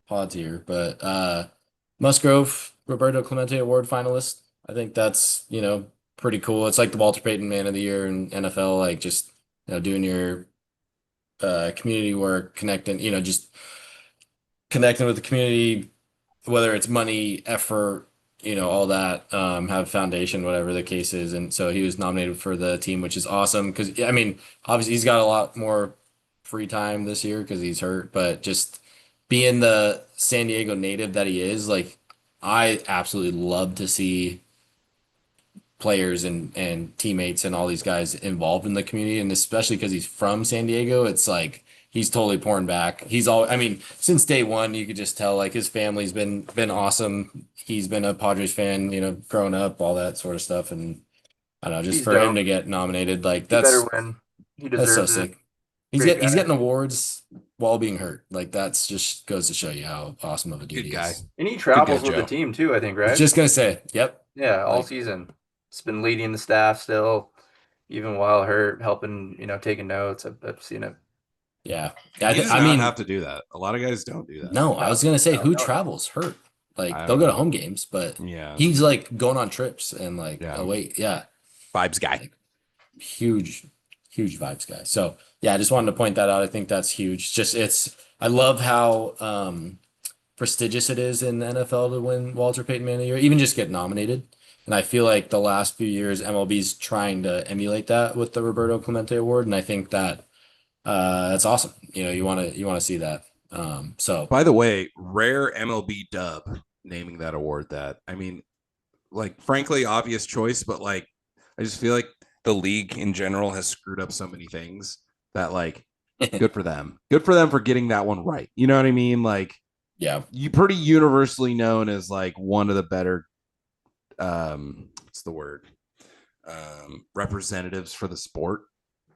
Speaker 1: pods here. But Musgrove, Roberto Clemente Award finalist. I think that's, pretty cool. It's like the Walter Payton Man of the Year in NFL, like just, doing your community work, connecting, just connecting with the community, whether it's money, effort, all that, have foundation, whatever the case is. And so he was nominated for the team, which is awesome because, I mean, obviously he's got a lot more free time this year because he's hurt, but just being the San Diego native that he is, like, I absolutely love to see players and teammates and all these guys involved in the community, and especially because he's from San Diego, it's like he's totally pouring back. I mean, since day one, you could just tell like his family's been awesome. He's been a Padres fan, growing up, all that sort of stuff, and I don't know, just
Speaker 2: he's
Speaker 1: for him
Speaker 2: dope.
Speaker 1: to get nominated, like
Speaker 2: He better
Speaker 1: that's
Speaker 2: win. He
Speaker 1: that's so
Speaker 2: deserves it.
Speaker 1: sick. He's
Speaker 2: Great
Speaker 1: he's
Speaker 2: guy.
Speaker 1: getting awards while being hurt. Like that's just goes to show you how awesome of a dude
Speaker 4: Good
Speaker 1: he
Speaker 4: guy.
Speaker 1: is.
Speaker 2: And he travels
Speaker 4: Good
Speaker 2: with
Speaker 4: guy,
Speaker 2: the
Speaker 4: Joe.
Speaker 2: team too, I think,
Speaker 1: I was
Speaker 2: right?
Speaker 1: just gonna say, yep.
Speaker 2: Yeah, all
Speaker 1: Like-
Speaker 2: season. It's been leading the staff still, even while hurt, helping, taking notes. I've seen it.
Speaker 1: Yeah.
Speaker 4: He does
Speaker 1: I
Speaker 4: not
Speaker 1: mean,
Speaker 4: have to do that. A lot of guys don't do that.
Speaker 1: no, I was gonna say
Speaker 2: No,
Speaker 1: who
Speaker 2: no.
Speaker 1: travels hurt. Like
Speaker 4: I
Speaker 1: they'll
Speaker 4: don't
Speaker 1: go to
Speaker 4: know.
Speaker 1: home games, but
Speaker 4: Yeah,
Speaker 1: he's like going on trips and like,
Speaker 4: Yeah.
Speaker 1: oh wait, yeah,
Speaker 4: vibes guy.
Speaker 1: huge, huge vibes guy. So yeah, I just wanted to point that out. I think that's huge. I love how prestigious it is in the NFL to win Walter Payton Man of the Year, even just get nominated. And I feel like the last few years MLB's trying to emulate that with the Roberto Clemente Award, and I think that that's awesome. You want to see that. So
Speaker 4: By the way, rare MLB dub naming that award that. I mean, like, frankly, obvious choice, but like, I just feel like the league in general has screwed up so many things that, like, good for them. Good for them for getting that one right. You know what I mean? Like,
Speaker 1: yeah,
Speaker 4: you pretty universally known as like one of the better, what's the word? Representatives for the sport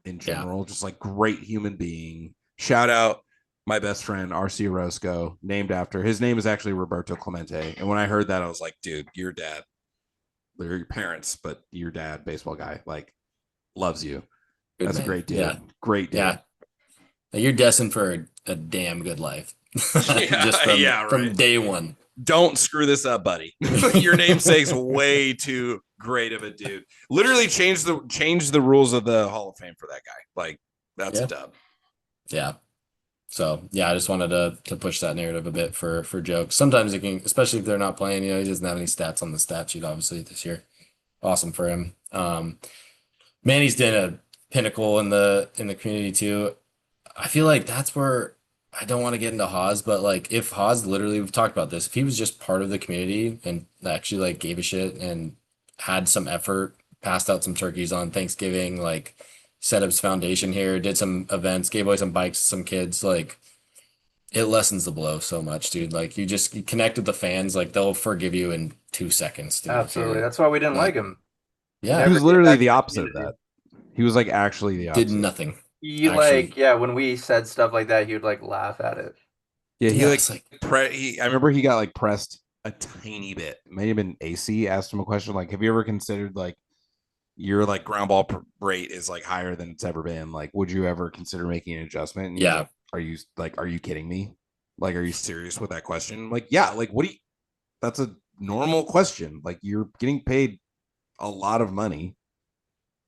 Speaker 4: in general. Just like great human being. Shout out my best friend RC Orozco, named after his name is actually Roberto Clemente. And when I heard that, I was like, dude, your dad, they're your parents, but your dad, baseball guy, like loves you.
Speaker 1: good
Speaker 4: That's
Speaker 1: man.
Speaker 4: a great dude.
Speaker 1: Yeah,
Speaker 4: Great dude.
Speaker 1: yeah. You're destined for a damn good life.
Speaker 4: Yeah,
Speaker 1: Just from,
Speaker 4: yeah,
Speaker 1: from
Speaker 4: right.
Speaker 1: day one.
Speaker 4: Don't screw this up, buddy. Your namesake's way too great of a dude. Literally change the rules of the Hall of Fame for that guy. Like, that's
Speaker 1: Yeah.
Speaker 4: a dub.
Speaker 1: Yeah. So yeah, I just wanted to push that narrative a bit for jokes. Sometimes it can, especially if they're not playing, he doesn't have any stats on the stat sheet, obviously, this year. Awesome for him. Manny's been a pinnacle in the community too. I feel like that's where I don't want to get into Haas, but like if Haas literally, we've talked about this, if he was just part of the community and actually like gave a shit and had some effort, passed out some turkeys on Thanksgiving, like set up his foundation here, did some events, gave away some bikes to some kids, like it lessens the blow so much, dude. Like you connect with the fans, like they'll forgive you in 2 seconds, dude.
Speaker 2: Absolutely. That's why we didn't like him.
Speaker 1: Yeah,
Speaker 2: Never
Speaker 4: He was
Speaker 2: get
Speaker 4: literally
Speaker 2: back
Speaker 4: the
Speaker 2: to the
Speaker 4: opposite of
Speaker 2: community.
Speaker 4: that. He was like actually the
Speaker 1: did
Speaker 4: opposite.
Speaker 1: nothing.
Speaker 2: He
Speaker 1: Actually.
Speaker 2: when we said stuff like that, he would like laugh at it.
Speaker 4: Yeah, he
Speaker 1: Yeah,
Speaker 4: like,
Speaker 1: it's like
Speaker 4: I remember he got like pressed a tiny bit. May have been AC asked him a question like, have you ever considered like your like ground ball rate is like higher than it's ever been? Like, would you ever consider making an adjustment? And he was
Speaker 1: Yeah.
Speaker 4: like, are you kidding me? Like, are you serious with that question? Like, yeah, like that's a normal question. Like, you're getting paid a lot of money.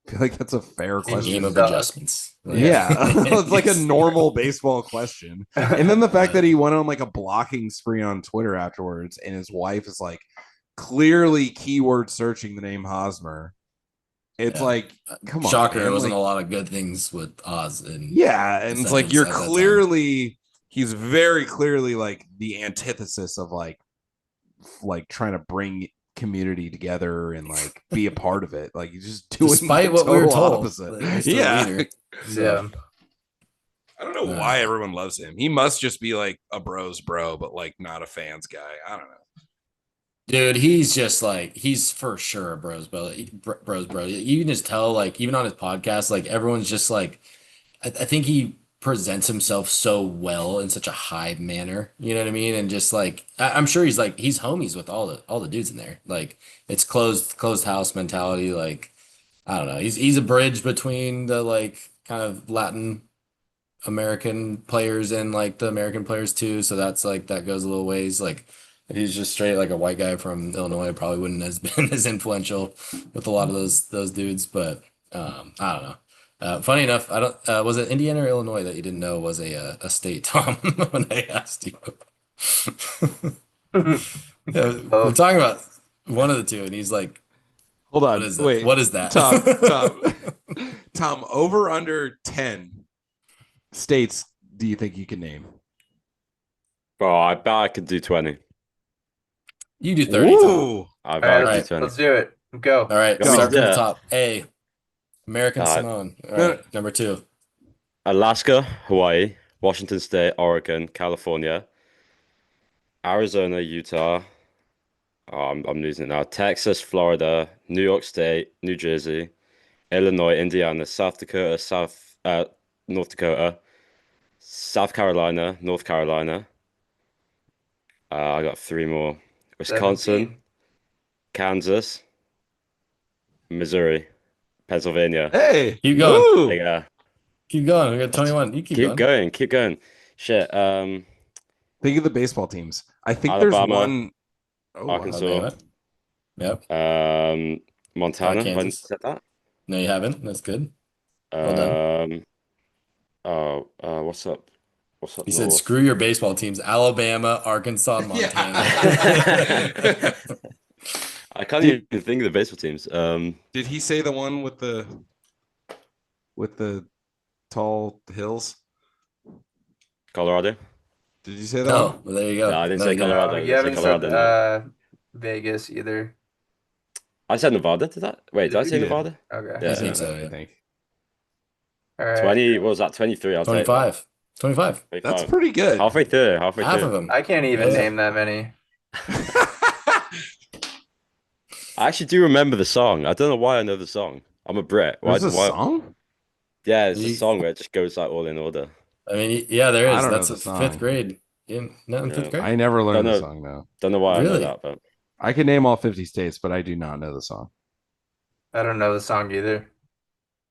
Speaker 4: I feel like that's a fair
Speaker 1: a
Speaker 4: question.
Speaker 1: game of
Speaker 2: suck.
Speaker 1: adjustments.
Speaker 4: Yeah, it's like a normal baseball question. And then the fact that he went on like a blocking spree on Twitter afterwards, and his wife is like clearly keyword searching the name Hosmer. It's
Speaker 1: Yeah.
Speaker 4: like, come on,
Speaker 1: Shocker,
Speaker 4: man.
Speaker 1: it wasn't
Speaker 4: Like,
Speaker 1: a lot of good things with Oz. And
Speaker 4: yeah, and it's like
Speaker 1: sentence
Speaker 4: you're
Speaker 1: at that time.
Speaker 4: clearly, he's very clearly like the antithesis of like trying to bring community together and like be a part of it. Like he's just doing
Speaker 1: Despite
Speaker 4: the
Speaker 1: what we were
Speaker 4: total
Speaker 1: told,
Speaker 4: opposite.
Speaker 1: that he's the
Speaker 4: Yeah.
Speaker 1: leader. So,
Speaker 2: Yeah.
Speaker 4: I don't know why everyone loves him. He must just be like a bro's bro, but like not a fans guy. I don't know.
Speaker 1: Dude, he's just like he's for sure a bros bro. You can just tell, like even on his podcast, like everyone's just like I think he presents himself so well in such a high manner. You know what I mean? And just like I'm sure he's homies with all the dudes in there. Like it's closed house mentality. Like I don't know. He's a bridge between the like kind of Latin American players and like the American players too. So that's like that goes a little ways. Like if he's just straight like a white guy from Illinois, probably wouldn't have been as influential with a lot of those dudes. But I don't know. Funny enough, I don't. Was it Indiana or Illinois that you didn't know was a state, Tom? When I asked you, yeah, we're talking about one of the two, and he's like,
Speaker 4: Hold on.
Speaker 1: "What is that?
Speaker 4: Wait.
Speaker 1: What is that?"
Speaker 4: Tom, over under 10 states do you think you can name?
Speaker 3: Bro, I bet I could do 20.
Speaker 1: You do 30, Tom.
Speaker 4: Ooh.
Speaker 3: I
Speaker 2: All
Speaker 3: bet I
Speaker 2: right,
Speaker 3: could do 20.
Speaker 2: let's do it. Go.
Speaker 1: All right,
Speaker 3: Go.
Speaker 1: start from the
Speaker 3: Yeah.
Speaker 1: top. A. American Samoan. All right, number 2.
Speaker 3: Alaska, Hawaii, Washington State, Oregon, California, Arizona, Utah. Oh, I'm losing it now. Texas, Florida, New York State, New Jersey, Illinois, Indiana, South Dakota, North Dakota, South Carolina, North Carolina. I got 3 more. Wisconsin,
Speaker 2: 17.
Speaker 3: Kansas, Missouri, Pennsylvania.
Speaker 4: Hey.
Speaker 1: Keep going.
Speaker 4: Ooh.
Speaker 3: Like,
Speaker 1: Keep going. We got 21. You keep going.
Speaker 3: keep going. Shit.
Speaker 4: Think of the baseball teams. I think
Speaker 3: Alabama,
Speaker 4: there's one. Oh, wow.
Speaker 3: Arkansas.
Speaker 1: Alabama. Yep.
Speaker 3: Montana. Have I
Speaker 1: Kansas.
Speaker 3: said that?
Speaker 1: No, you haven't. That's good. Well done.
Speaker 3: What's up? What's up?
Speaker 1: He said,
Speaker 3: north?
Speaker 1: "Screw your baseball teams: Alabama, Arkansas, Montana."
Speaker 3: I can't even think of the baseball teams.
Speaker 4: Did he say the one with the tall hills?
Speaker 3: Colorado.
Speaker 4: Did you say that
Speaker 1: No,
Speaker 4: one?
Speaker 1: well, there you go.
Speaker 3: No, I didn't
Speaker 1: No,
Speaker 3: say
Speaker 1: you didn't.
Speaker 3: Colorado.
Speaker 2: You haven't
Speaker 3: Colorado,
Speaker 2: said Vegas either.
Speaker 3: I said Nevada. Did that? Wait, did I say
Speaker 4: You did.
Speaker 3: Nevada?
Speaker 2: Okay.
Speaker 3: Yeah.
Speaker 1: I think so.
Speaker 4: I
Speaker 1: Yeah.
Speaker 4: think.
Speaker 2: All right.
Speaker 3: 20. What was that? 23. I'll take
Speaker 1: 25. 25.
Speaker 3: 25.
Speaker 4: That's pretty good.
Speaker 3: Halfway through.
Speaker 1: Half of them.
Speaker 2: I can't even
Speaker 1: Yeah.
Speaker 2: name that many.
Speaker 3: I actually do remember the song. I don't know why I know the song. I'm a Brit. Why?
Speaker 4: There's a song?
Speaker 3: Yeah, it's a
Speaker 1: You-
Speaker 3: song where it just goes like all in order.
Speaker 1: I mean, yeah, there
Speaker 4: I
Speaker 1: is.
Speaker 4: don't know
Speaker 1: That's
Speaker 4: the
Speaker 1: a
Speaker 4: song.
Speaker 1: 5th grade. Not in
Speaker 3: Yeah.
Speaker 1: 5th grade.
Speaker 4: I never learned
Speaker 3: Don't
Speaker 4: the
Speaker 3: know.
Speaker 4: song though.
Speaker 3: Don't know why I know
Speaker 1: Really?
Speaker 3: that, but
Speaker 4: I can name all 50 states, but I do not know the song.
Speaker 2: I don't know the song either.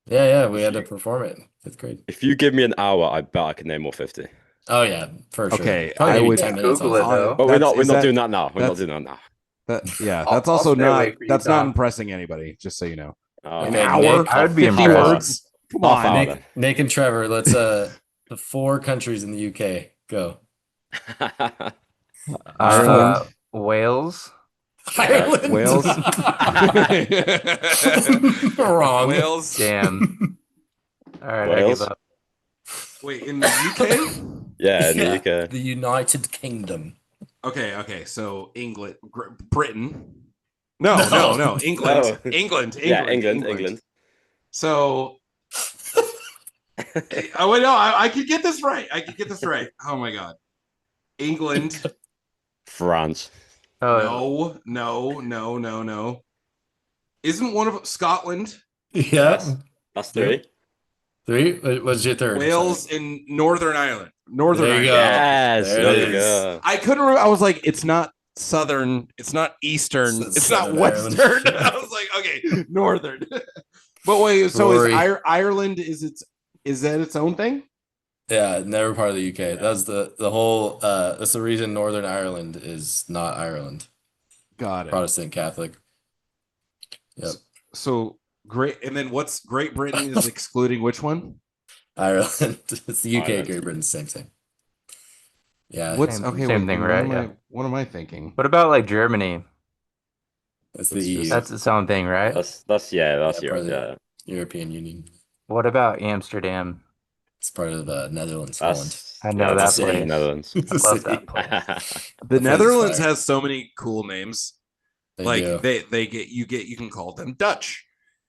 Speaker 1: Yeah, we had to perform it in 5th grade.
Speaker 3: if you give me an hour, I bet I can name all 50.
Speaker 1: Oh yeah, for sure.
Speaker 4: Okay,
Speaker 1: Probably
Speaker 4: I
Speaker 1: maybe
Speaker 4: would
Speaker 1: 10 minutes.
Speaker 2: Google it
Speaker 1: honestly.
Speaker 2: though.
Speaker 3: But we're not
Speaker 4: Is that-
Speaker 3: doing that now. We're not
Speaker 4: that's-
Speaker 3: doing that now.
Speaker 4: Yeah,
Speaker 2: I'll-
Speaker 4: that's
Speaker 2: I'll
Speaker 4: also
Speaker 2: stay
Speaker 4: not
Speaker 2: awake for you,
Speaker 4: that's not
Speaker 2: Tom.
Speaker 4: impressing anybody, just so you know.
Speaker 3: Oh,
Speaker 4: An
Speaker 1: Okay,
Speaker 4: hour?
Speaker 1: Nick,
Speaker 2: I would be
Speaker 4: 50
Speaker 2: impressed.
Speaker 4: words? Come
Speaker 3: Half
Speaker 4: on.
Speaker 3: hour.
Speaker 1: Nick and Trevor, let's the 4 countries in the UK. Go.
Speaker 4: Ireland.
Speaker 2: Wales.
Speaker 1: Ireland.
Speaker 4: Wales.
Speaker 1: Wrong.
Speaker 4: Wales.
Speaker 2: Damn. All right, I
Speaker 3: Wales?
Speaker 2: give up.
Speaker 4: Wait, in the UK?
Speaker 3: Yeah, in the
Speaker 1: Yeah,
Speaker 3: UK.
Speaker 1: the United Kingdom.
Speaker 4: Okay. So England, Britain. No. England.
Speaker 3: No.
Speaker 4: England.
Speaker 3: Yeah, England.
Speaker 4: So, oh wait, no, I could get this right. Oh my god, England.
Speaker 3: France.
Speaker 2: Oh,
Speaker 4: No. Isn't one of Scotland,
Speaker 1: Yeah.
Speaker 3: That's 3.
Speaker 1: 3. What's your third?
Speaker 4: Wales, and Northern Ireland? Northern
Speaker 1: There you
Speaker 4: Ireland.
Speaker 1: go.
Speaker 3: Yes,
Speaker 1: There
Speaker 3: there
Speaker 1: it
Speaker 3: you
Speaker 1: is.
Speaker 3: go.
Speaker 4: I couldn't remember. I was like, it's not Southern. It's not Eastern.
Speaker 1: It's
Speaker 4: It's not
Speaker 1: Southern
Speaker 4: Western.
Speaker 1: Ireland.
Speaker 4: I was like, okay, Northern. But wait, so
Speaker 1: Rory.
Speaker 4: is Ireland? Is that its own thing?
Speaker 1: Yeah, never part of the UK. That's the whole. That's the reason Northern Ireland is not Ireland.
Speaker 4: Got it.
Speaker 1: Protestant Catholic. Yep.
Speaker 4: So great. And then what's Great Britain is excluding which one?
Speaker 1: Ireland. It's the UK,
Speaker 3: Ireland.
Speaker 1: Great Britain, same thing. Yeah,
Speaker 4: What's
Speaker 2: Same-
Speaker 4: okay?
Speaker 2: same
Speaker 4: wait,
Speaker 2: thing,
Speaker 4: what
Speaker 2: right?
Speaker 4: am
Speaker 2: Yeah.
Speaker 4: What am I thinking?
Speaker 2: What about like Germany?
Speaker 1: that's the
Speaker 3: It's
Speaker 1: EU,
Speaker 3: just-
Speaker 2: That's its own thing, right?
Speaker 3: That's
Speaker 1: part
Speaker 3: Europe.
Speaker 1: of
Speaker 3: Yeah,
Speaker 1: the European Union.
Speaker 2: What about Amsterdam?
Speaker 1: It's part of the Netherlands, Holland.
Speaker 3: that's
Speaker 2: I know
Speaker 3: yeah,
Speaker 2: that
Speaker 3: that's in the
Speaker 2: place.
Speaker 3: Netherlands.
Speaker 1: It's a
Speaker 2: I love
Speaker 1: city.
Speaker 2: that place.
Speaker 4: The
Speaker 1: place is
Speaker 4: Netherlands
Speaker 1: fire.
Speaker 4: has so many cool names.
Speaker 1: They
Speaker 4: Like
Speaker 1: do.
Speaker 4: they you can call them Dutch.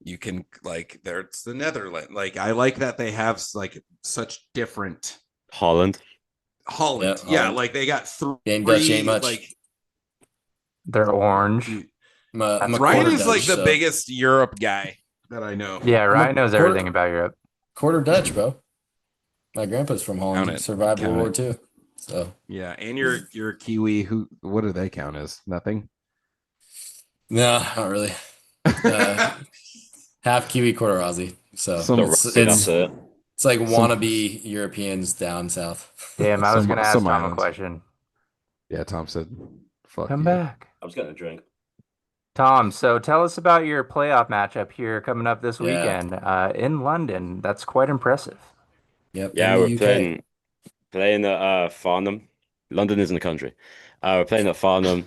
Speaker 4: You can like there's the Netherlands. Like I like that they have like such different
Speaker 3: Holland.
Speaker 4: Holland.
Speaker 1: Yeah,
Speaker 4: Yeah,
Speaker 1: Holland.
Speaker 4: like they got
Speaker 1: And Dutch ain't
Speaker 4: three
Speaker 1: much.
Speaker 4: like
Speaker 2: They're orange.
Speaker 4: dude,
Speaker 1: I'm a
Speaker 4: Ryan
Speaker 1: quarter
Speaker 4: is
Speaker 1: Dutch,
Speaker 4: like the
Speaker 1: so
Speaker 4: biggest Europe guy that I know.
Speaker 2: Yeah,
Speaker 1: I'm a
Speaker 2: Ryan knows
Speaker 1: quarter
Speaker 2: everything about Europe.
Speaker 1: quarter Dutch, bro. My grandpa's from Holland.
Speaker 4: Count
Speaker 1: He
Speaker 4: it.
Speaker 1: survived World War
Speaker 4: Count
Speaker 1: II. So
Speaker 4: Yeah, and you're a Kiwi. Who? What do they count as? Nothing.
Speaker 1: no, not really. Half Kiwi, quarter Aussie. So
Speaker 3: The
Speaker 4: Some
Speaker 1: it's
Speaker 3: rugby, that's
Speaker 1: it's
Speaker 3: it.
Speaker 1: it's like
Speaker 4: some
Speaker 1: wannabe Europeans down south.
Speaker 2: Damn, I was gonna ask
Speaker 4: some
Speaker 2: Tom a
Speaker 4: islands.
Speaker 2: question.
Speaker 4: Yeah, Tom said, "Fuck
Speaker 2: Come
Speaker 4: you."
Speaker 2: back.
Speaker 3: I was getting a drink.
Speaker 2: Tom, so tell us about your playoff matchup here coming up this
Speaker 1: Yeah.
Speaker 2: weekend in London. That's quite impressive.
Speaker 1: Yep. In
Speaker 3: Yeah,
Speaker 1: the
Speaker 3: we're
Speaker 1: UK.
Speaker 3: playing at Farnham. London isn't a country. We're playing at Farnham,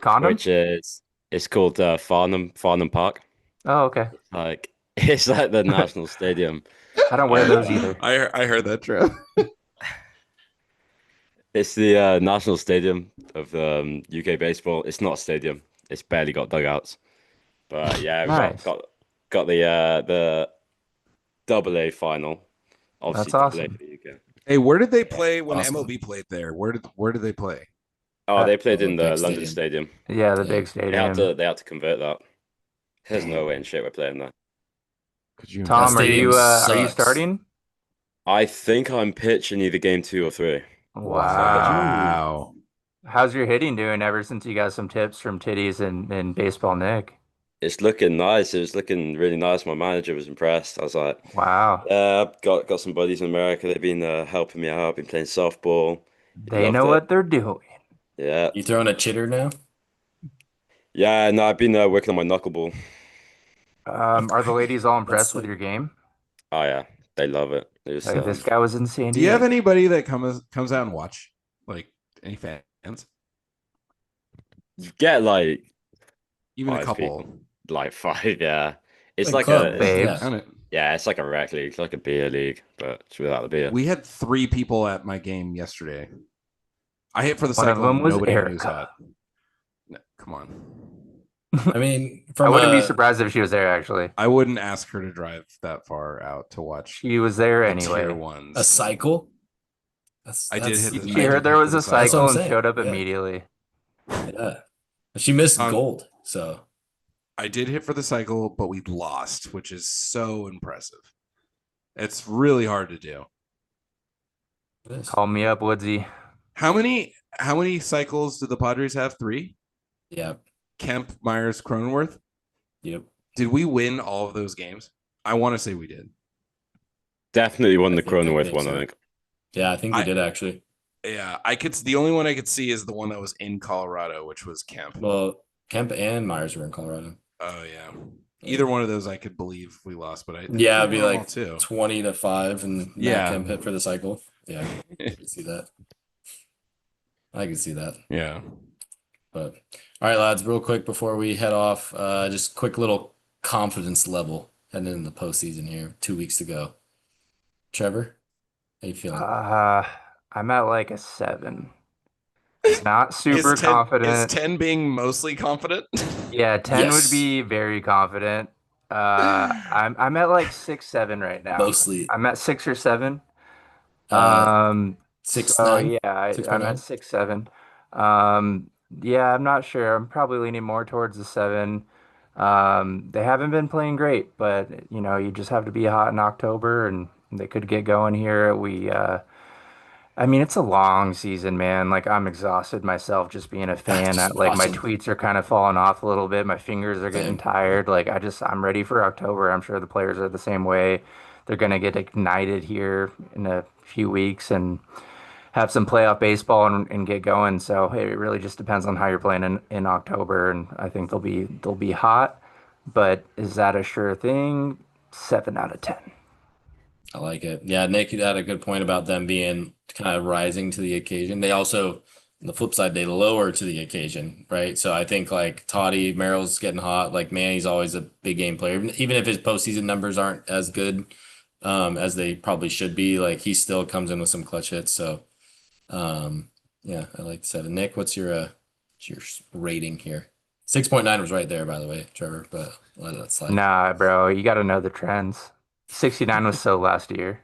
Speaker 2: Condom?
Speaker 3: which is it's called Farnham Park.
Speaker 2: Oh, okay.
Speaker 3: Like it's like the national stadium
Speaker 2: I don't wear
Speaker 3: of
Speaker 2: those either.
Speaker 4: I heard that, Trev.
Speaker 3: it's the national stadium of UK baseball. It's not a stadium. It's barely got dugouts. But yeah, we
Speaker 2: Nice.
Speaker 3: got the double A final. Obviously
Speaker 2: That's
Speaker 3: double A
Speaker 2: awesome.
Speaker 3: for the UK.
Speaker 4: Hey, where did they play when
Speaker 1: Awesome.
Speaker 4: MLB played there? Where did they play?
Speaker 3: Oh, they played
Speaker 1: The
Speaker 3: in the
Speaker 1: big
Speaker 3: London
Speaker 1: stadium.
Speaker 3: Stadium.
Speaker 2: Yeah, the
Speaker 1: Yeah.
Speaker 2: big stadium.
Speaker 3: They had to convert that. There's no way in shit we're playing there.
Speaker 4: Could you?
Speaker 2: Tom,
Speaker 1: That stadium
Speaker 2: are you
Speaker 1: sucks.
Speaker 2: starting?
Speaker 3: I think I'm pitching either game 2 or 3.
Speaker 2: Wow.
Speaker 4: Wow.
Speaker 2: How's your hitting doing ever since you got some tips from Titties and Baseball Nick?
Speaker 3: It's looking nice. It was looking really nice. My manager was impressed. I was like,
Speaker 2: Wow.
Speaker 3: yeah, I've got some buddies in America. They've been helping me out. I've been playing softball. He
Speaker 2: They
Speaker 3: loved
Speaker 2: know
Speaker 3: it.
Speaker 2: what they're doing.
Speaker 3: Yeah.
Speaker 1: You throwing a chitter now?
Speaker 3: Yeah, no, I've been working on my knuckleball.
Speaker 2: Are the ladies all
Speaker 1: That's
Speaker 2: impressed with
Speaker 1: sick.
Speaker 2: your game?
Speaker 3: Oh yeah, they love it. It was
Speaker 2: Like this guy was in San
Speaker 4: Do you have
Speaker 2: Diego.
Speaker 4: anybody that comes out and watch? Like any fans?
Speaker 3: you get like
Speaker 4: Even a
Speaker 3: 5 people.
Speaker 4: couple.
Speaker 3: Like 5, yeah. It's
Speaker 1: Like
Speaker 3: like
Speaker 1: club.
Speaker 3: a
Speaker 2: Babes.
Speaker 1: Yeah.
Speaker 3: yeah, it's like a rec league. It's like a beer league, but it's without the beer.
Speaker 4: We had 3 people at my game yesterday. I hit for the
Speaker 2: One of
Speaker 4: cycle.
Speaker 2: them was
Speaker 4: Nobody knows
Speaker 2: Erica.
Speaker 4: that. No, come on.
Speaker 1: I mean,
Speaker 2: I
Speaker 1: from
Speaker 2: wouldn't be
Speaker 1: a
Speaker 2: surprised if she was there, actually.
Speaker 4: I wouldn't ask her to drive that far out to watch
Speaker 2: She was there
Speaker 4: the tier
Speaker 2: anyway.
Speaker 4: ones.
Speaker 1: a cycle.
Speaker 4: I did hit the
Speaker 2: She heard there was a
Speaker 1: That's what I'm
Speaker 2: cycle and
Speaker 1: saying.
Speaker 2: showed up
Speaker 1: Yeah.
Speaker 2: immediately.
Speaker 1: Yeah. She missed gold. So
Speaker 4: I did hit for the cycle, but we lost, which is so impressive. It's really hard to do.
Speaker 2: Call me up, Woodsy.
Speaker 4: How many cycles do the Padres have? 3?
Speaker 1: yeah.
Speaker 4: Kemp, Myers, Cronenworth.
Speaker 1: Yep.
Speaker 4: Did we win all of those games? I want to say we did.
Speaker 3: Definitely won
Speaker 1: I
Speaker 3: the
Speaker 1: think- I
Speaker 3: Cronenworth
Speaker 1: think
Speaker 3: one,
Speaker 1: so.
Speaker 3: I think.
Speaker 1: Yeah, I think we did actually.
Speaker 4: Yeah, the only one I could see is the one that was in Colorado, which was Kemp.
Speaker 1: Well, Kemp and Myers were in Colorado.
Speaker 4: Oh yeah. Either one of those I could believe we lost, but I think
Speaker 1: Yeah,
Speaker 4: we
Speaker 1: it'd be
Speaker 4: won all
Speaker 1: like
Speaker 4: two.
Speaker 1: 20-5 and Matt
Speaker 4: Yeah.
Speaker 1: Kemp hit for the cycle. Yeah. I can see that. I can see that.
Speaker 4: Yeah.
Speaker 1: But all right, lads, real quick before we head off, just quick little confidence level heading into the postseason here. 2 weeks to go. Trevor, how you feeling?
Speaker 2: I'm at like a 7. Not super
Speaker 4: Is 10,
Speaker 2: confident.
Speaker 4: Is 10 being mostly confident?
Speaker 2: Yeah, 10
Speaker 1: Yes.
Speaker 2: would be very confident. I'm at like 6, 7 right now.
Speaker 1: Mostly.
Speaker 2: I'm at 6 or 7.
Speaker 1: 6,
Speaker 2: So
Speaker 1: 9?
Speaker 2: yeah, I'm
Speaker 1: 6.9?
Speaker 2: at 6, 7. Yeah, I'm not sure. I'm probably leaning more towards the 7. They haven't been playing great, but you just have to be hot in October, and they could get going here. I mean, it's a long season, man. Like I'm exhausted myself just being a fan.
Speaker 1: Just
Speaker 2: Like my
Speaker 1: watching.
Speaker 2: tweets are kind of falling off a little bit. My fingers are getting
Speaker 1: Same.
Speaker 2: tired. Like I'm ready for October. I'm sure the players are the same way. They're gonna get ignited here in a few weeks and have some playoff baseball and get going. So it really just depends on how you're playing in October. And I think they'll be hot. But is that a sure thing? 7 out of 10.
Speaker 1: I like it. Yeah, Nick had a good point about them being kind of rising to the occasion. They also, on the flip side, they lower to the occasion, right? So I think like Toddy, Merrill's getting hot. Like Manny's always a big game player, even if his postseason numbers aren't as good as they probably should be. Like he still comes in with some clutch hits. So yeah, I like the 7. Nick, what's your rating here? 6.9 was right there, by the way, Trevor, but let it slide.
Speaker 2: Nah, bro, you got to know the trends. 69 was so last year.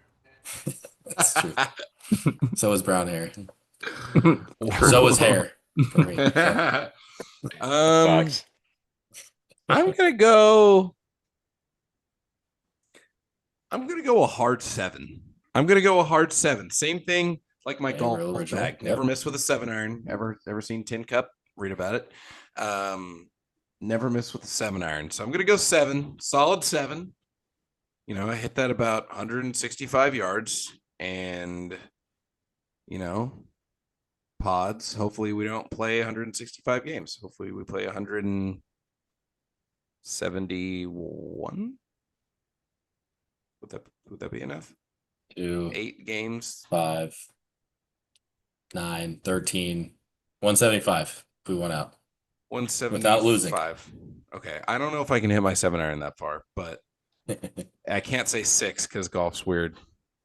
Speaker 1: That's true. So was brown hair.
Speaker 2: True.
Speaker 1: So was hair for me. So,
Speaker 3: Facts.
Speaker 4: I'm gonna go a hard 7. I'm gonna go a hard 7. Same thing like my
Speaker 1: Okay,
Speaker 4: golf
Speaker 1: real original.
Speaker 4: bag. Never miss with a 7-iron. Ever seen Tin Cup? Read about it. Never miss with a 7-iron. So I'm gonna go 7, solid 7. You know, I hit that about 165 yards, and you know, pods. Hopefully, we don't play 165 games. Hopefully, we play 171. Would that be enough?
Speaker 1: 2,
Speaker 4: 8 games.
Speaker 1: 5, 9, 13, 175. If we went out
Speaker 4: 175
Speaker 1: without losing.
Speaker 4: Okay, I don't know if I can hit my 7-iron that far, but I can't say 6 because golf's weird.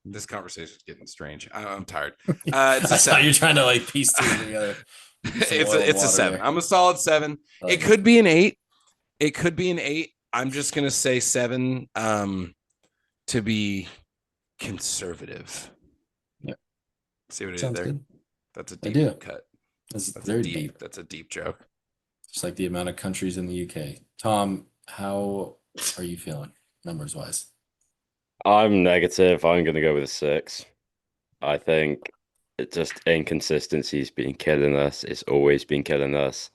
Speaker 4: This conversation is getting strange. I'm tired. It's
Speaker 1: I
Speaker 4: a
Speaker 1: thought
Speaker 4: 7.
Speaker 1: you're trying to like piece two together.
Speaker 4: It's a 7.
Speaker 1: There.
Speaker 4: I'm a solid 7.
Speaker 1: Like
Speaker 4: it could be an 8. It could be an 8. I'm just gonna say 7 to be conservative.
Speaker 1: Yeah.
Speaker 4: See what I did
Speaker 1: Sounds
Speaker 4: there?
Speaker 1: good.
Speaker 4: That's a
Speaker 1: I do.
Speaker 4: deep cut.
Speaker 1: That's
Speaker 4: That's
Speaker 1: very
Speaker 4: deep.
Speaker 1: deep.
Speaker 4: That's a deep joke.
Speaker 1: Just like the amount of countries in the UK. Tom, how are you feeling numbers wise?
Speaker 3: I'm negative. I'm going to go with a 6. I think it just inconsistency's been killing us. It's always been killing us.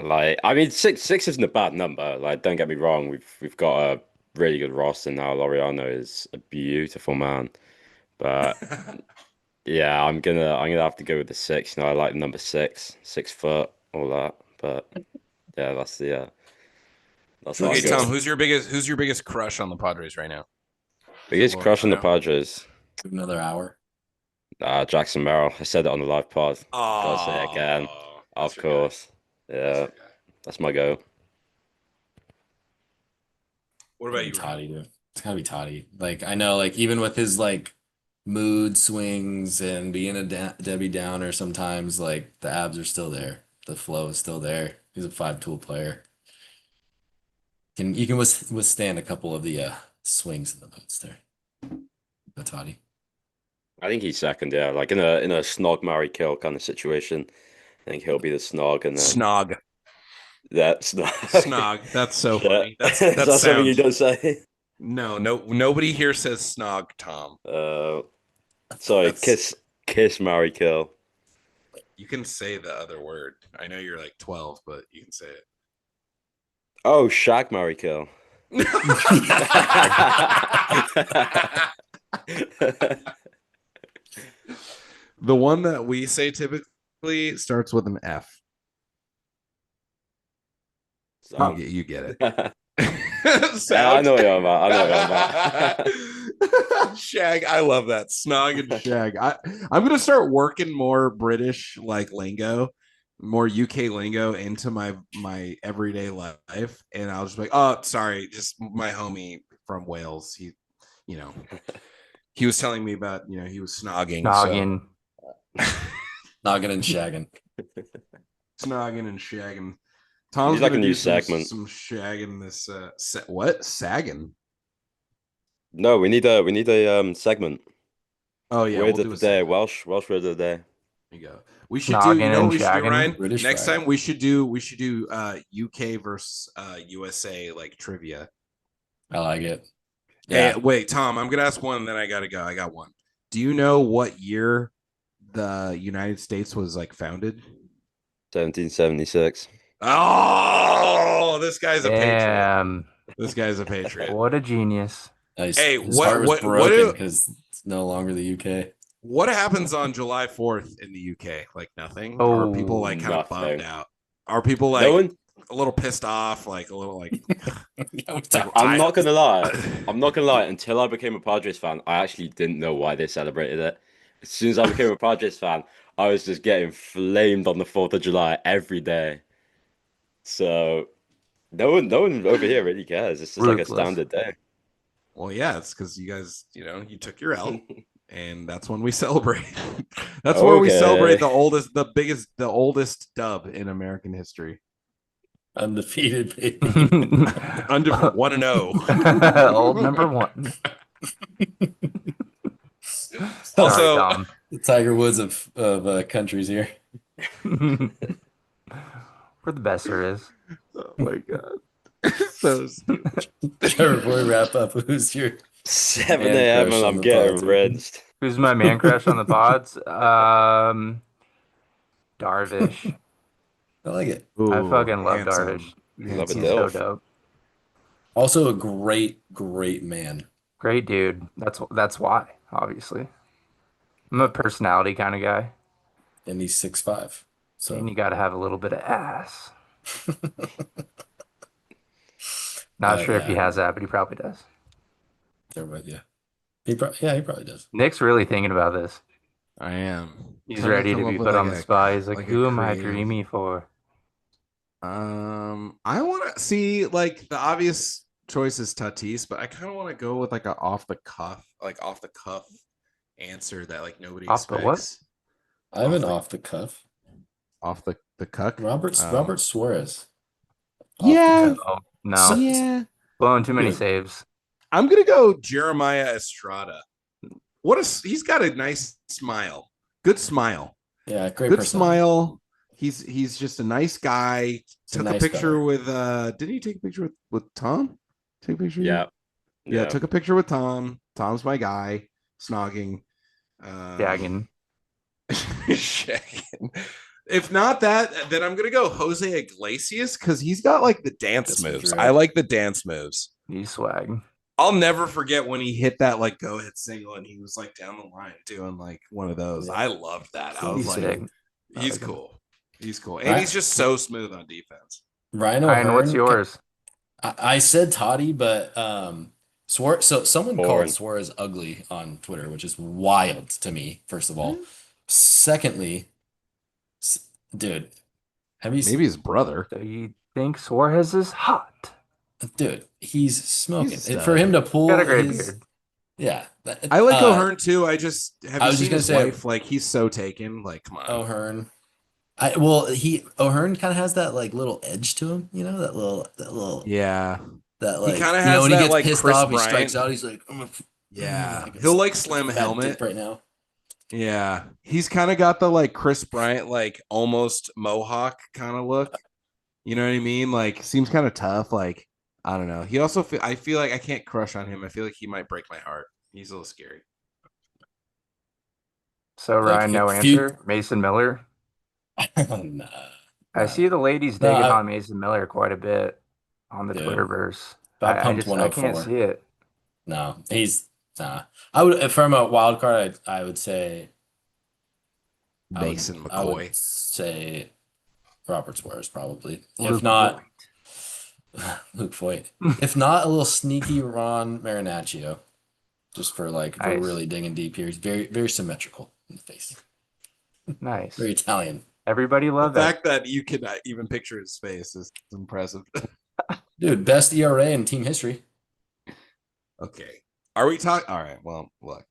Speaker 3: Like, I mean, six isn't a bad number. Like, don't get me wrong. We've got a really good roster now. Laureano is a beautiful man, but yeah, I'm gonna have to go with the 6. You know, I like the number 6, 6 foot, all that. But yeah, that's what
Speaker 4: Okay,
Speaker 3: I'm going.
Speaker 4: Tom, who's your biggest crush on the Padres right now?
Speaker 3: Biggest crush on the
Speaker 4: Laureano?
Speaker 3: Padres.
Speaker 1: Another hour.
Speaker 3: Jackson Merrill. I said it on the live pod. Gotta say it
Speaker 4: Oh,
Speaker 3: again.
Speaker 4: that's
Speaker 3: Of
Speaker 4: your guy.
Speaker 3: course.
Speaker 4: That's
Speaker 3: Yeah,
Speaker 4: your guy.
Speaker 3: that's my go.
Speaker 4: What about you, Ryan?
Speaker 1: Toddy, dude. It's gotta be Toddy. Like I know, like even with his like mood swings and being a Debbie Downer, sometimes like the abs are still there. The flow is still there. He's a 5-tool player. You can withstand a couple of the swings in the moods there. The Toddy.
Speaker 3: I think he's second. Yeah, like in a snog marry kill kind of situation. I think he'll be the snog, and then
Speaker 4: Snog.
Speaker 3: that's not
Speaker 4: Snog. That's so
Speaker 3: Shit.
Speaker 4: funny. That's
Speaker 3: Is
Speaker 4: that
Speaker 3: that something you
Speaker 4: sounds.
Speaker 3: don't say?
Speaker 4: No, nobody here says snog, Tom.
Speaker 3: Sorry,
Speaker 4: That's
Speaker 3: kiss, marry, kill.
Speaker 4: you can say the other word. I know you're like 12, but you can say it.
Speaker 3: Oh, shag, marry, kill.
Speaker 4: The one that we say typically starts with an F.
Speaker 3: So,
Speaker 4: You get it.
Speaker 3: yeah, I know what you're about. I know what you're about.
Speaker 4: Shag. I love that. Snog and shag. I'm gonna start working more British like lingo, more UK lingo into my everyday life. And I'll just be like, oh, sorry, just my homie from Wales. He was telling me about, he was snogging.
Speaker 2: Noggin.
Speaker 1: Noggin and shagging.
Speaker 4: Snogging and shagging. Tom's
Speaker 3: He's like
Speaker 4: gonna
Speaker 3: a
Speaker 4: do
Speaker 3: new
Speaker 4: some
Speaker 3: segment.
Speaker 4: shagging this. What sagging?
Speaker 3: No, we need a segment.
Speaker 4: Oh yeah,
Speaker 3: Word
Speaker 4: we'll
Speaker 3: of
Speaker 4: do
Speaker 3: the
Speaker 4: a
Speaker 3: day,
Speaker 4: segment.
Speaker 3: Welsh word of the day.
Speaker 4: There you go. We should do.
Speaker 2: Noggin
Speaker 4: You know what
Speaker 2: and
Speaker 4: we should do,
Speaker 2: shagging.
Speaker 4: Ryan?
Speaker 1: British
Speaker 4: Next
Speaker 1: Friar.
Speaker 4: time we should do UK versus USA like trivia.
Speaker 1: I like it.
Speaker 4: Hey,
Speaker 1: Yeah.
Speaker 4: wait, Tom. I'm gonna ask one, then I gotta go. I got one. Do you know what year the United States was like founded?
Speaker 3: 1776.
Speaker 4: Oh, this guy's a patriot.
Speaker 2: Damn.
Speaker 4: This guy's a patriot.
Speaker 2: What a genius.
Speaker 1: Nice.
Speaker 4: Hey,
Speaker 1: His
Speaker 4: what-
Speaker 1: heart was
Speaker 4: what
Speaker 1: broken
Speaker 4: do-
Speaker 1: because it's no longer the UK.
Speaker 4: What happens on July 4th in the UK? Like nothing? Are people like kind of
Speaker 3: Nothing.
Speaker 4: bummed out? Are people like
Speaker 3: No one.
Speaker 4: a little pissed off? Like a little like
Speaker 3: I'm not gonna lie. I'm not gonna lie. Until I became a Padres fan, I actually didn't know why they celebrated it. As soon as I became a Padres fan, I was just getting flamed on the 4th of July every day. So no one over here really cares. It's just like a
Speaker 2: Ruthless.
Speaker 3: standard day.
Speaker 4: Well, yeah, it's because you guys, you took your L, and that's when we celebrate. That's where we
Speaker 3: Okay.
Speaker 4: celebrate the oldest dub in American history.
Speaker 1: Undefeated, baby.
Speaker 4: Undefeated 1-0.
Speaker 2: Old number one. Sorry,
Speaker 4: Also,
Speaker 2: Tom.
Speaker 1: The Tiger Woods of countries here.
Speaker 2: We're the best there is.
Speaker 4: oh my god, so stupid.
Speaker 1: Trevor, before we wrap up, who's your
Speaker 3: 7
Speaker 1: man
Speaker 3: a.m.
Speaker 1: crush
Speaker 3: and
Speaker 1: on
Speaker 3: I'm
Speaker 1: the
Speaker 3: getting
Speaker 1: pods?
Speaker 3: rinsed.
Speaker 2: Who's my man crush on the pods? Darvish.
Speaker 1: I like it.
Speaker 2: I
Speaker 4: Ooh,
Speaker 2: fucking love
Speaker 4: handsome.
Speaker 2: Darvish.
Speaker 3: Love a
Speaker 2: He's so
Speaker 3: dilf.
Speaker 2: dope.
Speaker 1: Also a great, great man.
Speaker 2: Great dude. That's why, obviously. I'm a personality kind of guy.
Speaker 1: And he's 6'5". So
Speaker 2: And you got to have a little bit of ass. Not sure if he
Speaker 1: yeah,
Speaker 2: has that, but he probably does.
Speaker 1: they're with you. He probably does.
Speaker 2: Nick's really thinking about this.
Speaker 4: I am.
Speaker 2: He's
Speaker 4: Trying
Speaker 2: ready to
Speaker 4: come up
Speaker 2: be
Speaker 4: with
Speaker 2: put
Speaker 4: like
Speaker 2: on the
Speaker 4: a-
Speaker 2: spot. He's like,
Speaker 4: like a
Speaker 2: who am I
Speaker 4: creative-
Speaker 2: dreaming for?
Speaker 4: I want to see like the obvious choice is Tatis, but I kind of want to go with like a off the cuff answer that like nobody
Speaker 2: Off the what?
Speaker 4: expects.
Speaker 1: I have an
Speaker 4: the-
Speaker 1: off the cuff.
Speaker 4: Off the cuck.
Speaker 1: Robert Suarez. Off the
Speaker 4: Yeah.
Speaker 1: cuff.
Speaker 2: Oh, no.
Speaker 1: So-
Speaker 4: Yeah.
Speaker 2: Blowing too many
Speaker 1: Dude.
Speaker 2: saves.
Speaker 4: I'm gonna go Jeremiah Estrada. He's got a nice smile. Good smile.
Speaker 1: Yeah, great
Speaker 4: Good
Speaker 1: personality.
Speaker 4: smile. He's just a nice guy.
Speaker 1: a
Speaker 4: Took
Speaker 1: nice
Speaker 4: a picture
Speaker 1: guy.
Speaker 4: with didn't he take a picture with Tom? Take a picture?
Speaker 3: Yeah.
Speaker 4: Yeah, took a picture with Tom. Tom's my guy. Snogging.
Speaker 2: Dagging.
Speaker 4: Shagging. If not that, then I'm gonna go Jose Iglesias because he's got like the dance
Speaker 1: That's
Speaker 4: moves.
Speaker 1: true.
Speaker 4: I like the dance moves.
Speaker 2: He's swag.
Speaker 4: I'll never forget when he hit that like go ahead single and he was like down the line doing like one of those.
Speaker 1: Yeah.
Speaker 4: I loved that. I was
Speaker 2: He's
Speaker 4: like,
Speaker 2: sick.
Speaker 4: he's
Speaker 2: like him.
Speaker 4: cool. He's cool. And
Speaker 1: Right.
Speaker 4: he's just so smooth on defense.
Speaker 1: Ryan
Speaker 2: Ryan, what's
Speaker 1: O'Hearn.
Speaker 2: yours?
Speaker 1: I said Toddy, but Suarez. So someone
Speaker 3: Boring.
Speaker 1: called Suarez ugly on Twitter, which is wild to me. First of all, secondly, dude, have you
Speaker 4: Maybe his brother.
Speaker 2: So you think Suarez is hot?
Speaker 1: dude? He's smoking.
Speaker 4: He's a
Speaker 1: And for him to pull
Speaker 2: Got a great
Speaker 1: his,
Speaker 2: beard.
Speaker 1: yeah.
Speaker 4: I like O'Hearn too. I just have
Speaker 1: I
Speaker 4: you
Speaker 1: was just
Speaker 4: seen
Speaker 1: gonna
Speaker 4: his
Speaker 1: say-
Speaker 4: wife? Like he's so taken. Like, come on.
Speaker 1: O'Hearn. O'Hearn kind of has that like little edge to him, you know, that little
Speaker 4: Yeah.
Speaker 1: that like
Speaker 4: kinda
Speaker 1: you
Speaker 4: has
Speaker 1: know, when he
Speaker 4: that,
Speaker 1: gets
Speaker 4: like,
Speaker 1: pissed
Speaker 4: Chris
Speaker 1: off, he
Speaker 4: Bryant.
Speaker 1: strikes out. He's like,
Speaker 4: Yeah.
Speaker 1: like a
Speaker 4: He'll like slam a
Speaker 1: fat
Speaker 4: helmet.
Speaker 1: dip right now.
Speaker 4: Yeah. He's kind of got the like Chris Bryant, like almost Mohawk kind of look. You know what I mean? Like seems kind of tough. Like, I don't know. He also I feel like I can't crush on him. I feel like he might break my heart. He's a little scary.
Speaker 2: So
Speaker 1: Like,
Speaker 2: Ryan, no
Speaker 1: if you-
Speaker 2: answer. Mason Miller.
Speaker 1: Nah.
Speaker 2: I see the ladies
Speaker 1: No,
Speaker 2: digging
Speaker 1: I-
Speaker 2: on Mason Miller quite a bit on the
Speaker 1: Dude.
Speaker 2: Twitterverse.
Speaker 1: About
Speaker 2: I
Speaker 1: pumped
Speaker 2: just I can't
Speaker 1: 104.
Speaker 2: see it.
Speaker 1: No, he's nah. I would if from a wild card. I would say
Speaker 4: Mason
Speaker 1: I would
Speaker 4: McCoy.
Speaker 1: say Robert Suarez probably.
Speaker 2: Luke
Speaker 1: If not,
Speaker 2: Voigt.
Speaker 1: Luke Voigt. If not, a little sneaky Ron Marinaccio, just for like if we're
Speaker 2: Nice.
Speaker 1: really digging deep here. He's very very symmetrical in the face.
Speaker 2: Nice.
Speaker 1: Very Italian.
Speaker 2: Everybody
Speaker 4: The
Speaker 2: loved that.
Speaker 4: fact that you can even picture his face is impressive.
Speaker 1: Dude, best ERA in team history.
Speaker 4: Okay. Are we talking? All right. Well, look.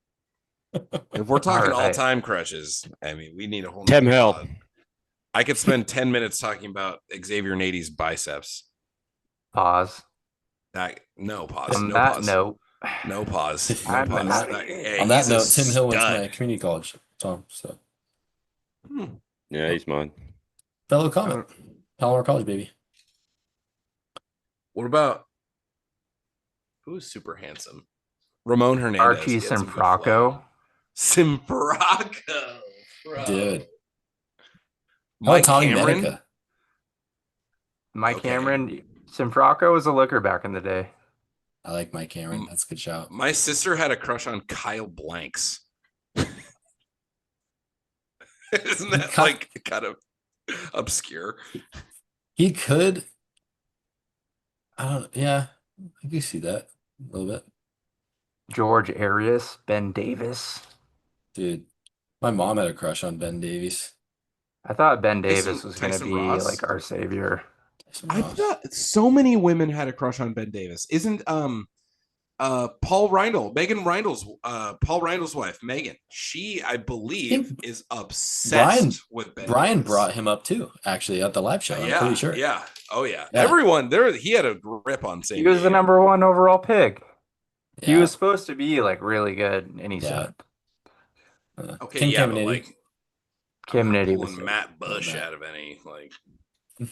Speaker 4: If we're talking
Speaker 2: All right.
Speaker 4: all-time crushes, I mean, we need a whole.
Speaker 3: Tim
Speaker 4: nother
Speaker 3: Hill.
Speaker 4: pod. I could spend 10 minutes talking about Xavier Nady's biceps.
Speaker 2: Pause.
Speaker 4: No pause.
Speaker 2: On
Speaker 4: No
Speaker 2: that
Speaker 4: pause.
Speaker 2: note,
Speaker 4: No pause. No
Speaker 2: I'm
Speaker 4: pause.
Speaker 2: not-
Speaker 4: Hey,
Speaker 1: On that
Speaker 4: he's a
Speaker 1: note, Tim Hill went to
Speaker 4: stud.
Speaker 1: my community college, Tom. So
Speaker 3: Yeah, he's mine.
Speaker 1: fellow comment, Palomar College, baby.
Speaker 4: What about who's super handsome? Ramon Hernandez.
Speaker 2: Archie
Speaker 4: He had some good
Speaker 2: Simfraco.
Speaker 4: flow. Simfraco, bro.
Speaker 1: Dude. How
Speaker 4: Mike
Speaker 1: about Tommy
Speaker 4: Cameron.
Speaker 1: Medica?
Speaker 2: Mike
Speaker 4: Okay.
Speaker 2: Cameron. Simfraco was a looker back in the day.
Speaker 1: I like Mike Cameron. That's a good shout.
Speaker 4: My sister had a crush on Kyle Blanks. Isn't that like kind of obscure?
Speaker 1: He could. I don't. Yeah, I can see that a little bit,
Speaker 2: George Arias, Ben Davis.
Speaker 1: dude. My mom had a crush on Ben Davies.
Speaker 2: I thought Ben
Speaker 4: Tyson-
Speaker 2: Davis was going to
Speaker 4: Tyson
Speaker 2: be
Speaker 4: Ross?
Speaker 2: like our savior.
Speaker 1: Tyson
Speaker 4: I
Speaker 1: Ross.
Speaker 4: thought so many women had a crush on Ben Davis. Isn't Paul Reindl, Megan Reindl's Paul Reindl's wife, Megan. She, I believe, is obsessed with Ben
Speaker 1: Brian
Speaker 4: Davis.
Speaker 1: brought him up too, actually, at the live show. I'm pretty sure.
Speaker 4: Yeah. Oh yeah.
Speaker 1: Yeah.
Speaker 4: Everyone there. He had a grip on San
Speaker 2: He was the
Speaker 4: Diego.
Speaker 2: #1 overall pick. He
Speaker 1: Yeah.
Speaker 2: was supposed to be like really good, and he sucked.
Speaker 4: Okay,
Speaker 1: Ken
Speaker 4: yeah,
Speaker 1: Caminiti.
Speaker 4: but like
Speaker 2: Kim
Speaker 4: I'm not
Speaker 2: Nitty was
Speaker 4: pulling Matt Bush out of any like.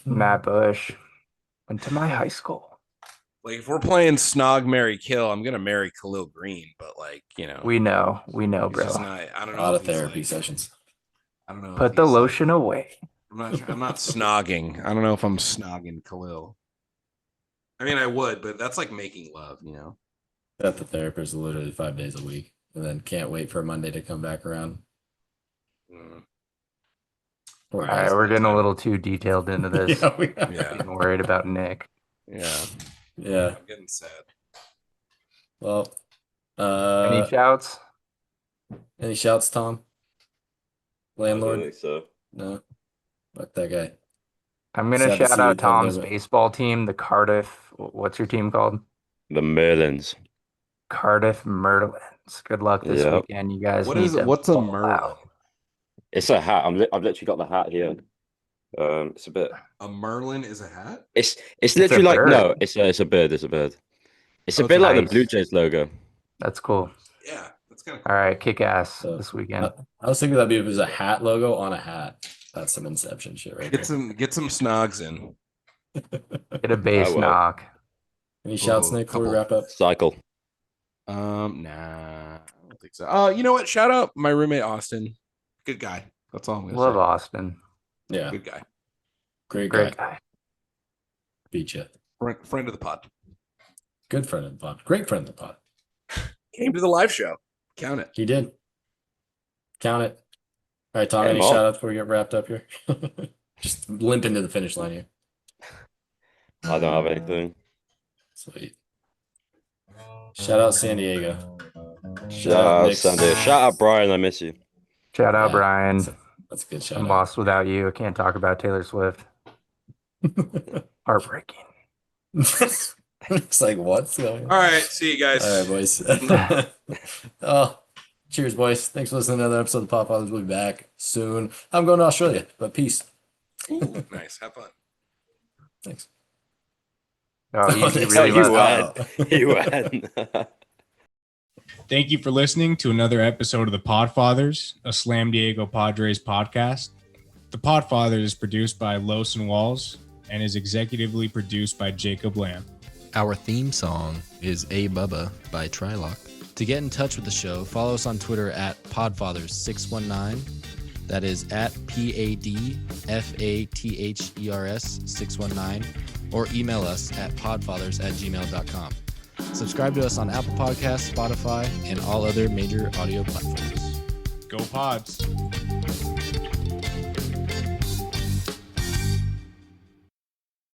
Speaker 2: Matt Bush went to my high school.
Speaker 4: Like if we're playing Snog, Marry, Kill, I'm gonna marry Khalil Green, but like
Speaker 2: We know,
Speaker 4: he's
Speaker 2: bro.
Speaker 4: just not, I don't
Speaker 1: A
Speaker 4: know.
Speaker 1: lot
Speaker 4: if
Speaker 1: of
Speaker 4: he's,
Speaker 1: therapy
Speaker 4: like,
Speaker 1: sessions.
Speaker 4: I don't know.
Speaker 2: Put
Speaker 4: if
Speaker 2: the
Speaker 4: he's,
Speaker 2: lotion away.
Speaker 4: I'm not snogging. I don't know if I'm snogging Khalil. I mean, I would, but that's like making love, you know.
Speaker 1: At the therapist literally 5 days a week, and then can't wait for Monday to come back around.
Speaker 2: All right, we're getting a little too detailed into this.
Speaker 4: Yeah.
Speaker 2: Getting worried about Nick.
Speaker 4: Yeah.
Speaker 1: Yeah.
Speaker 4: I'm getting sad.
Speaker 1: Well,
Speaker 2: Any shouts?
Speaker 1: any shouts, Tom?
Speaker 3: I don't
Speaker 1: Landlord?
Speaker 3: think so.
Speaker 1: No. Fuck that guy.
Speaker 2: I'm gonna
Speaker 1: Sad to
Speaker 2: shout
Speaker 1: see
Speaker 2: out
Speaker 1: you come
Speaker 2: Tom's
Speaker 1: there, but-
Speaker 2: baseball team, the Cardiff. What's your team called?
Speaker 3: The Merlins.
Speaker 2: Cardiff Merlins. Good luck this
Speaker 3: Yep.
Speaker 2: weekend, you guys.
Speaker 4: What
Speaker 2: need
Speaker 4: is
Speaker 2: to
Speaker 4: what's a
Speaker 2: ball
Speaker 4: Merlin?
Speaker 2: out.
Speaker 3: It's a hat. I've literally got the hat here. It's a bit.
Speaker 4: A Merlin is a hat?
Speaker 3: It's
Speaker 2: a
Speaker 3: literally like
Speaker 2: bird.
Speaker 3: no. It's a bird. It's a bird. It's a
Speaker 4: Oh,
Speaker 3: bit
Speaker 4: it's
Speaker 3: like
Speaker 2: nice.
Speaker 3: the Blue Jays logo.
Speaker 2: That's cool.
Speaker 4: Yeah, that's kind of cool.
Speaker 2: All right, kick ass
Speaker 1: So,
Speaker 2: this weekend.
Speaker 1: I was thinking that'd be if it was a hat logo on a hat. That's some Inception shit right
Speaker 4: Get
Speaker 1: there.
Speaker 4: some snogs in.
Speaker 2: Get a base
Speaker 3: will.
Speaker 2: knock.
Speaker 1: Any shouts,
Speaker 4: Oh,
Speaker 1: Nick, before we
Speaker 4: couple.
Speaker 1: wrap up?
Speaker 3: Cycle.
Speaker 4: Nah, I don't think so. You know what? Shout out my roommate Austin. Good guy. That's all I'm gonna
Speaker 2: Love
Speaker 4: say.
Speaker 2: Austin.
Speaker 1: Yeah.
Speaker 4: Good guy.
Speaker 1: Great
Speaker 2: Great
Speaker 1: guy.
Speaker 2: guy.
Speaker 1: Beat you.
Speaker 4: Friend of the pod.
Speaker 1: Good friend of the pod. Great friend of the pod.
Speaker 4: Came to the live show. Count it.
Speaker 1: He did. Count it. All right, Tom,
Speaker 3: Yeah,
Speaker 1: any
Speaker 3: Mark.
Speaker 1: shout outs before we get wrapped up here? Just limp into the finish line here.
Speaker 3: I don't have anything.
Speaker 1: Sweet. Shout out San Diego.
Speaker 3: Shout out
Speaker 1: Nick's-
Speaker 3: Sunday. Shout out Brian. I miss you.
Speaker 2: Shout out
Speaker 1: Yeah,
Speaker 2: Brian.
Speaker 1: That's a good shout
Speaker 2: I'm
Speaker 1: out.
Speaker 2: lost without you. I can't talk about Taylor Swift. Heartbreaking.
Speaker 1: It's like, what's going on?
Speaker 4: All right. See you guys.
Speaker 1: All right, boys. Oh, cheers, boys. Thanks for listening to another episode of Pop Fathers. We'll be back soon. I'm going to Australia, but peace.
Speaker 4: Ooh, nice. Have fun.
Speaker 1: Thanks.
Speaker 2: Oh, you
Speaker 1: Nick's
Speaker 2: really
Speaker 1: like,
Speaker 2: left.
Speaker 1: "Oh."
Speaker 3: You went.
Speaker 5: Thank you for listening to another episode of the Podfathers, a Slam Diego Padres podcast. The Podfathers is produced by Los and Walls and is executively produced by Jacob Lamb.
Speaker 6: Our theme song is A Bubba by Trylock. To get in touch with the show, follow us on Twitter at Podfathers619. That is at PADFATHERS619. Or email us at podfathers@gmail.com. Subscribe to us on Apple Podcasts, Spotify, and all other major audio platforms.
Speaker 5: Go Pods!